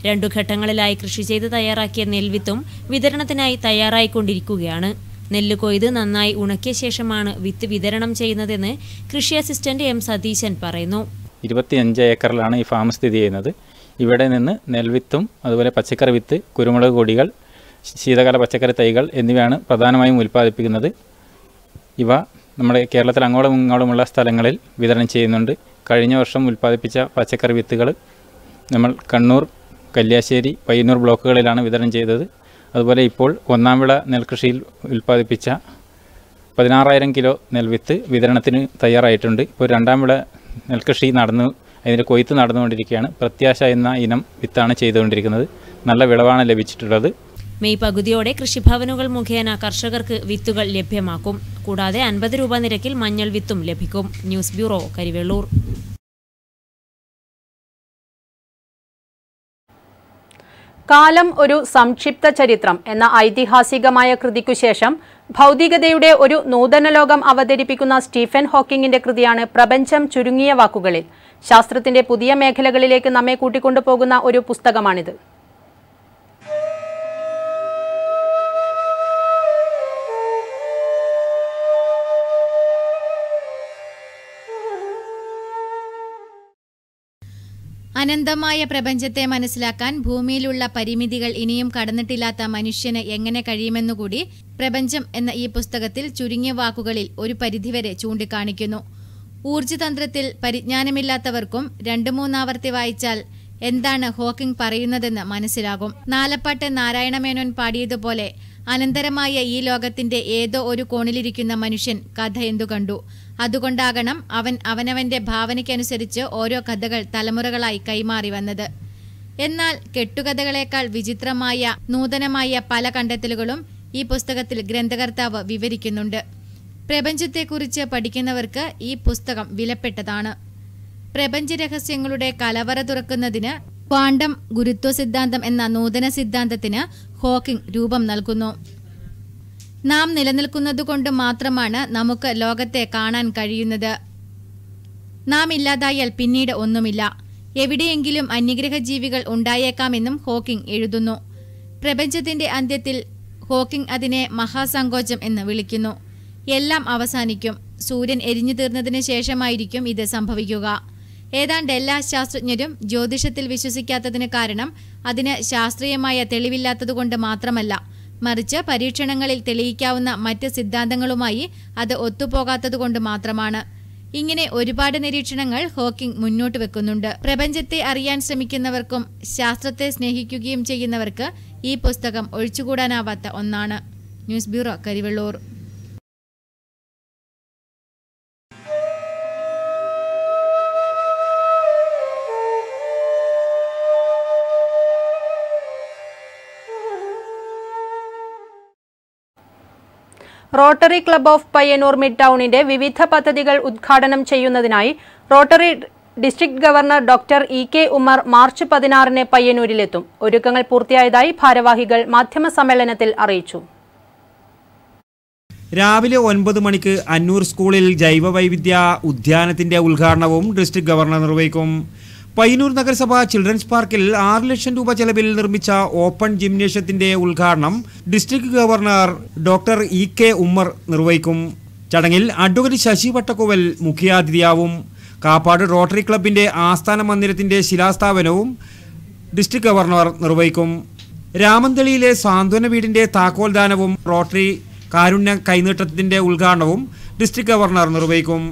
2 ഘട്ടങ്ങളിലായി കൃഷി ചെയ്ത് തയ്യാറാക്കിയ നെൽവിത്തും വിതരണത്തിനായി തയ്യാറായിക്കൊണ്ടിരിക്കുകയാണ്. നെല്ല് കൊയ്ത് നന്നായി ഉണക്കിയ ശേഷമാണ് വിത്ത് വിതരണം ചെയ്യുന്നതെന്ന് കൃഷി അസിസ്റ്റന്റ് M സതീശൻ പറയുന്നു. 25 ഏക്കറിലാണ് ഈ ഫാം സ്ഥിതി ചെയ്യുന്നത്. ഇവിടെ നിന്ന് നെൽവിത്തും അതുപോലെ പച്ചക്കറി വിത്ത്, കുരുമുളക് കൊടികൾ, ശീതകാല പച്ചക്കറി തൈകൾ എന്നിവയാണ് പ്രധാനമായും ഉൽപ്പാദിപ്പിക്കുന്നത്. ഇവ നമ്മുടെ കേരളത്തിൽ അങ്ങോളം ഇങ്ങോളമുള്ള സ്ഥലങ്ങളിൽ വിതരണം ചെയ്യുന്നുണ്ട്. കഴിഞ്ഞ വർഷം ഉൽപ്പാദിപ്പിച്ച പച്ചക്കറി വിത്തുകൾ നമ്മൾ കണ്ണൂർ, കല്യാശ്ശേരി, പയ്യന്നൂർ ബ്ലോക്കുകളിലാണ് വിതരണം ചെയ്തത്. അതുപോലെ ഇപ്പോൾ ഒന്നാം വിള നെൽകൃഷിയിൽ ഉൽപ്പാദിപ്പിച്ച 16,000 കിലോ നെൽവിത്ത് വിതരണത്തിന് തയ്യാറായിട്ടുണ്ട്. ഇപ്പോൾ രണ്ടാം വിള നെൽകൃഷി അതിൻ്റെ കൊയ്ത്ത് നടന്നുകൊണ്ടിരിക്കുകയാണ്. പ്രത്യാശ എന്ന ഇനം വിത്താണ് ചെയ്തുകൊണ്ടിരിക്കുന്നത്. നല്ല വിളവാണ് ലഭിച്ചിട്ടുള്ളത്. മെയ് പകുതിയോടെ കൃഷിഭവനുകൾ മുഖേന കർഷകർക്ക് വിത്തുകൾ ലഭ്യമാക്കും. കൂടാതെ 50 രൂപ നിരക്കിൽ മഞ്ഞൾ വിത്തും ലഭിക്കും. News bureau, Karivellur. കാലം ഒരു സംക്ഷിപ്ത ചരിത്രം എന്ന ഐതിഹാസികമായ കൃതിക്കു ശേഷം ഭൗതികതയുടെ ഒരു നൂതന ലോകം അവതരിപ്പിക്കുന്ന സ്റ്റീഫൻ ഹോക്കിങ്ങിന്റെ കൃതിയാണ് പ്രപഞ്ചം ചുരുങ്ങിയ വാക്കുകളിൽ. ശാസ്ത്രത്തിന്റെ പുതിയ മേഖലകളിലേക്ക് നമ്മെ കൂട്ടിക്കൊണ്ടുപോകുന്ന ഒരു പുസ്തകമാണിത്. അനന്തമായ പ്രപഞ്ചത്തെ മനസ്സിലാക്കാൻ ഭൂമിയിലുള്ള പരിമിതികൾ ഇനിയും കടന്നിട്ടില്ലാത്ത മനുഷ്യന് എങ്ങനെ കഴിയുമെന്നുകൂടി പ്രപഞ്ചം എന്ന ഈ പുസ്തകത്തിൽ ചുരുങ്ങിയ വാക്കുകളിൽ ഒരു പരിധിവരെ ചൂണ്ടിക്കാണിക്കുന്നു. ഊർജ്ജതന്ത്രത്തിൽ പരിജ്ഞാനമില്ലാത്തവർക്കും 2-3 ആവർത്തി വായിച്ചാൽ എന്താണ് ഹോക്കിംഗ് പറയുന്നതെന്ന് മനസ്സിലാകും. നാലപ്പാട്ട് നാരായണമേനോൻ പാടിയതുപോലെ അനന്തരമായ ഈ ലോകത്തിന്റെ ഏതോ ഒരു കോണിലിരിക്കുന്ന മനുഷ്യൻ കഥ എന്തു കണ്ടു, അതുകൊണ്ടാകണം അവൻ അവനവന്റെ ഭാവനയ്ക്കനുസരിച്ച് ഓരോ കഥകൾ തലമുറകളായി കൈമാറി വന്നത്. എന്നാൽ കെട്ടുകഥകളേക്കാൾ വിചിത്രമായ നൂതനമായ പല കണ്ടെത്തലുകളും ഈ പുസ്തകത്തിൽ ഗ്രന്ഥകർത്താവ് വിവരിക്കുന്നുണ്ട്. പ്രപഞ്ചത്തെക്കുറിച്ച് പഠിക്കുന്നവർക്ക് ഈ പുസ്തകം വിലപ്പെട്ടതാണ്. പ്രപഞ്ച രഹസ്യങ്ങളുടെ കലവറ തുറക്കുന്നതിന് ക്വാണ്ടം ഗുരുത്വ സിദ്ധാന്തം എന്ന നൂതന സിദ്ധാന്തത്തിന് ഹോക്കിംഗ് രൂപം നൽകുന്നു. നാം നിലനിൽക്കുന്നതുകൊണ്ട് മാത്രമാണ് നമുക്ക് ലോകത്തെ കാണാൻ കഴിയുന്നത്. നാം ഇല്ലാതായാൽ പിന്നീട് ഒന്നുമില്ല. എവിടെയെങ്കിലും അന്യഗ്രഹ ജീവികൾ ഉണ്ടായേക്കാമെന്നും ഹോക്കിംഗ് എഴുതുന്നു. പ്രപഞ്ചത്തിന്റെ അന്ത്യത്തിൽ ഹോക്കിംഗ് അതിനെ മഹാസങ്കോചം എന്ന് വിളിക്കുന്നു. എല്ലാം അവസാനിക്കും. സൂര്യൻ എരിഞ്ഞു തീർന്നതിന് ശേഷമായിരിക്കും ഇത് സംഭവിക്കുക. ഏതാണ്ട് എല്ലാ ശാസ്ത്രജ്ഞരും ജ്യോതിഷത്തിൽ വിശ്വസിക്കാത്തതിന് കാരണം അതിന് ശാസ്ത്രീയമായ തെളിവില്ലാത്തതുകൊണ്ട് മാത്രമല്ല, മറിച്ച് പരീക്ഷണങ്ങളിൽ തെളിയിക്കാവുന്ന മറ്റ് സിദ്ധാന്തങ്ങളുമായി അത് ഒത്തുപോകാത്തതുകൊണ്ട് മാത്രമാണ്. ഇങ്ങനെ ഒരുപാട് നിരീക്ഷണങ്ങൾ ഹോക്കിംഗ് മുന്നോട്ട് വെക്കുന്നുണ്ട്. പ്രപഞ്ചത്തെ അറിയാൻ ശ്രമിക്കുന്നവർക്കും ശാസ്ത്രത്തെ സ്നേഹിക്കുകയും ചെയ്യുന്നവർക്ക് ഈ പുസ്തകം ഒഴിച്ചുകൂടാനാവാത്ത ഒന്നാണ്. News bureau, Karivellur. Rotary club of Payyanur mid ടൗണിന്റെ വിവിധ പദ്ധതികൾ ഉദ്ഘാടനം ചെയ്യുന്നതിനായി rotary district governor doctor E K. Ummer March 16 പയ്യന്നൂരിലെത്തും. ഒരുക്കങ്ങൾ പൂർത്തിയായതായി ഭാരവാഹികൾ മാധ്യമസമ്മേളനത്തിൽ അറിയിച്ചു. രാവിലെ 9 മണിക്ക് അന്നൂർ സ്കൂളിൽ ജൈവവൈവിധ്യ ഉദ്യാനത്തിന്റെ ഉദ്ഘാടനവും ഡിസ്ട്രിക്ട് ഗവർണർ നിർവഹിക്കും. പയ്യന്നൂർ നഗരസഭ ചിൽഡ്രൻസ് പാർക്കിൽ 6 ലക്ഷം രൂപ ചെലവിൽ നിർമ്മിച്ച ഓപ്പൺ ജിംനേഷ്യത്തിന്റെ ഉദ്ഘാടനം district governor doctor E K. Ummer നിർവഹിക്കും. ചടങ്ങിൽ അഡ്വക്കേറ്റ് ശശി വട്ടക്കുവൽ മുഖ്യാതിഥിയാവും. കാപ്പാട് റോട്ടറി ക്ലബിന്റെ ആസ്ഥാന മന്ദിരത്തിന്റെ ശിലാസ്ഥാപനവും ഡിസ്ട്രിക്ട് ഗവർണർ നിർവഹിക്കും. രാമന്തളിയിലെ സാന്ത്വന വീടിന്റെ താക്കോൽദാനവും റോട്ടറി കാരുണ്യ കൈനീട്ടത്തിന്റെ ഉദ്ഘാടനവും ഡിസ്ട്രിക്ട് ഗവർണർ നിർവഹിക്കും.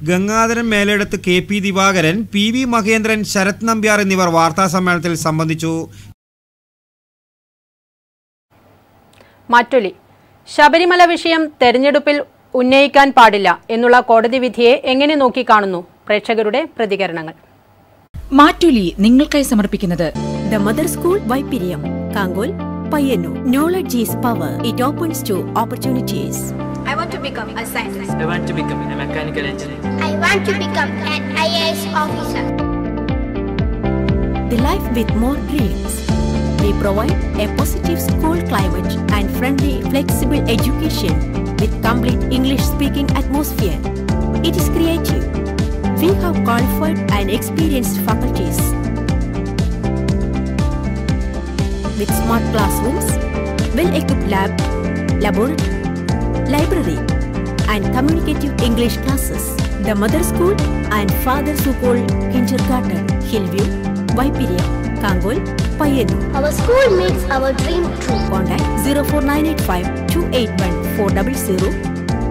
ഗംഗാധരൻ മേലെടുത്ത്, കെ.പി. ദിവാകരൻ, പി.വി. മഹേന്ദ്രൻ, ശരത് നമ്പ്യാർ എന്നിവർ വാർത്താസമ്മേളനത്തിൽ സംബന്ധിച്ചു. മാറ്റൊലി. ശബരിമല വിഷയം തെരഞ്ഞെടുപ്പിൽ ഉന്നയിക്കാൻ പാടില്ല എന്നുള്ള കോടതി വിധിയെ എങ്ങനെ നോക്കിക്കാണുന്നു? പ്രേക്ഷകരുടെ പ്രതികരണങ്ങൾ. മാറ്റൊലി നിങ്ങൾക്കായി സമർപ്പിക്കുന്നത് the mother school Vaippiriyam, Kankol, Payyanur. Knowledge is power. It opens to opportunities. I want to become a scientist. I want to become a mechanical engineer. I want to become an IAS officer. The life with more dreams. We provide a positive school climate and friendly, flexible education with complete English-speaking atmosphere. It is creative. We have qualified and experienced faculties. With smart classrooms, well-equipped lab, laboratory, library and communicative English classes. The Mother School and Father School Kindergarten, Hillview, Vaipiria, Kangol, Payyanur. Our school makes our dream true. Contact 04985 281 400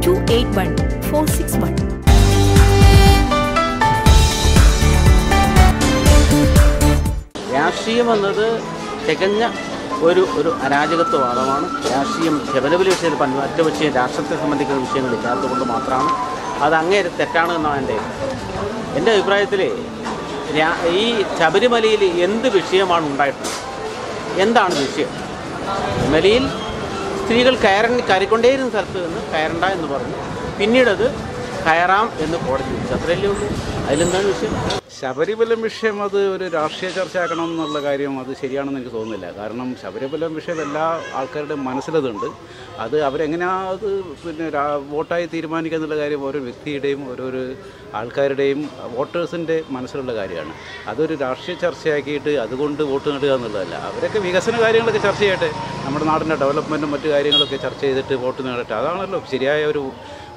281 461. രാഷ്ട്രീയം എന്നത് തികഞ്ഞ ഒരു അരാജകത്വവാദമാണ്. രാഷ്ട്രീയം ശബരിമല വിഷയത്തിൽ മറ്റു വിഷയം രാഷ്ട്രത്തെ സംബന്ധിക്കുന്ന വിഷയങ്ങളില്ലാത്തതുകൊണ്ട് മാത്രമാണ് അത് അങ്ങേരെ തെറ്റാണ് എന്നാണ് എൻ്റെ അഭിപ്രായത്തിൽ. ഈ ശബരിമലയിൽ എന്ത് വിഷയമാണ് ഉണ്ടായിട്ടുള്ളത്? എന്താണ് വിഷയം? ശബരിമലയിൽ സ്ത്രീകൾ കയറിക്കൊണ്ടേയിരുന്ന സ്ഥലത്ത് നിന്ന് കയറണ്ട എന്ന് പറഞ്ഞു. പിന്നീടത് കയറാം എന്ന് കോടതി വിധിച്ചു. അത്രയല്ലേ ഉള്ളൂ. അതിലെന്താണ് വിഷയം? ശബരിമല വിഷയം അത് ഒരു രാഷ്ട്രീയ ചർച്ചയാക്കണം എന്നുള്ള കാര്യം അത് ശരിയാണെന്ന് എനിക്ക് തോന്നുന്നില്ല. കാരണം ശബരിമല വിഷയം എല്ലാ ആൾക്കാരുടെ മനസ്സിലതുണ്ട്. അത് അവരെങ്ങനെയാണ് അത് പിന്നെ വോട്ടായി തീരുമാനിക്കുക എന്നുള്ള കാര്യം ഓരോ വ്യക്തിയുടെയും ഓരോരോ ആൾക്കാരുടെയും വോട്ടേഴ്സിൻ്റെ മനസ്സിലുള്ള കാര്യമാണ്. അതൊരു രാഷ്ട്രീയ ചർച്ചയാക്കിയിട്ട് അതുകൊണ്ട് വോട്ട് നേടുക എന്നുള്ളതല്ല. അവരൊക്കെ വികസന കാര്യങ്ങളൊക്കെ ചർച്ച ചെയ്യട്ടെ, നമ്മുടെ നാടിൻ്റെ ഡെവലപ്മെൻറ്റും മറ്റു കാര്യങ്ങളൊക്കെ ചർച്ച ചെയ്തിട്ട് വോട്ട് നേടട്ടെ. അതാണല്ലോ ശരിയായ ഒരു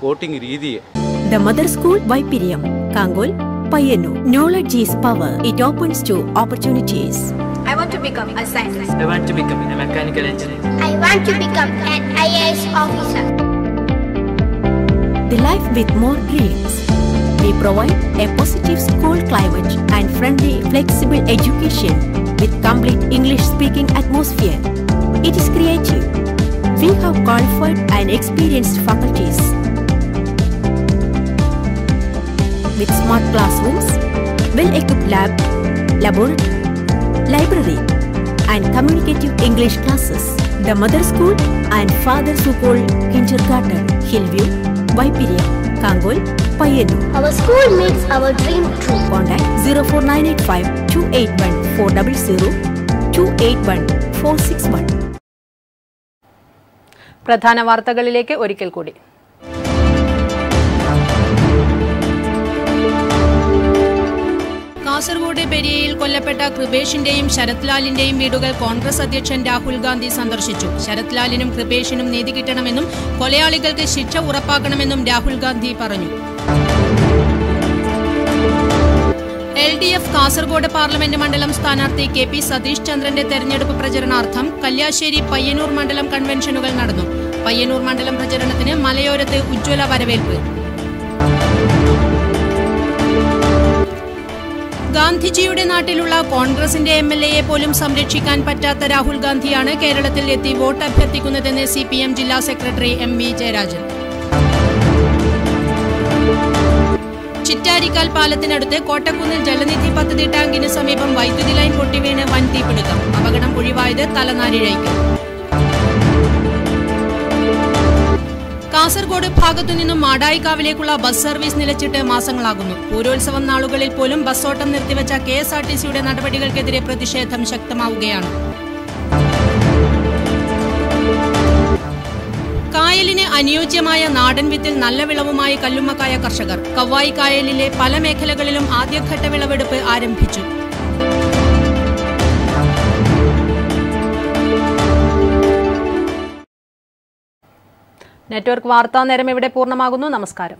വോട്ടിംഗ് രീതി. The Mother School Vaipirim, Kangol, Payyanur. Knowledge is power. It opens to opportunities. I want to become a scientist. I want to become a mechanical engineer. I want to become an IAS officer. The life with more dreams. We provide a positive school climate and friendly, flexible education with complete English-speaking atmosphere. It is creative. We have qualified and experienced faculties. With smart classrooms, well-equipped lab, laboratory, library, and communicative English classes. The mother school and father school kindergarten, Hillview, Vaipiria, Kangol, Payyanur. Our school makes our dream true. Contact 04985 281 400 281 461. പ്രധാന വാർത്തകളിലേക്ക് ഒരിക്കൽ കൂടി. കാസർഗോഡ് പെരിയയിൽ കൊല്ലപ്പെട്ട കൃപേഷിന്റെയും ശരത് ലാലിന്റെയും വീടുകൾ കോൺഗ്രസ് അധ്യക്ഷൻ രാഹുൽ ഗാന്ധി സന്ദർശിച്ചു. ശരത് ലാലിനും കൃപേഷിനും നീതി കിട്ടണമെന്നും കൊലയാളികൾക്ക് ശിക്ഷ ഉറപ്പാക്കണമെന്നും രാഹുൽ ഗാന്ധി പറഞ്ഞു. LDF കാസർഗോഡ് പാർലമെന്റ് മണ്ഡലം സ്ഥാനാർത്ഥി KP സതീഷ് ചന്ദ്രന്റെ തെരഞ്ഞെടുപ്പ് പ്രചരണാർത്ഥം കല്യാശ്ശേരി പയ്യന്നൂർ മണ്ഡലം കൺവെൻഷനുകൾ നടന്നു. പയ്യന്നൂർ മണ്ഡലം പ്രചരണത്തിന് മലയോരത്ത് ഉജ്ജ്വല വരവേൽപ്പ്. ഗാന്ധിജിയുടെ നാട്ടിലുള്ള കോൺഗ്രസിന്റെ MLAയെ പോലും സംരക്ഷിക്കാൻ പറ്റാത്ത രാഹുൽ ഗാന്ധിയാണ് കേരളത്തിൽ എത്തി വോട്ട് അഭ്യർത്ഥിക്കുന്നതെന്ന് CPM ജില്ലാ സെക്രട്ടറി MV ജയരാജൻ. ചിറ്റാരിക്കാൽ പാലത്തിനടുത്ത് കോട്ടക്കുന്നിൽ ജലനിധി പദ്ധതി ടാങ്കിന് സമീപം വൈദ്യുതി ലൈൻ പൊട്ടിവീണ് വൻ തീപിടുത്തം. അപകടം ഒഴിവായത് തലനാരിഴയ്ക്ക്. കാസർഗോഡ് ഭാഗത്തുനിന്നും മാടായിക്കാവിലേക്കുള്ള ബസ് സർവീസ് നിലച്ചിട്ട് മാസങ്ങളാകുന്നു. പൂരോത്സവം നാളുകളിൽ പോലും ബസ്സോട്ടം നിർത്തിവെച്ച KSRTCയുടെ നടപടികൾക്കെതിരെ പ്രതിഷേധം ശക്തമാവുകയാണ്. കായലിന് അനുയോജ്യമായ നാടൻ വിത്തിൽ നല്ല വിളവുമായി കല്ലുമ്മക്കായ കർഷകർ. കവ്വായി കായലിലെ പല മേഖലകളിലും ആദ്യഘട്ട വിളവെടുപ്പ് ആരംഭിച്ചു. നെറ്റ്വർക്ക് വാർത്താ നേരം ഇവിടെ പൂർണ്ണമാകുന്നു. നമസ്കാരം.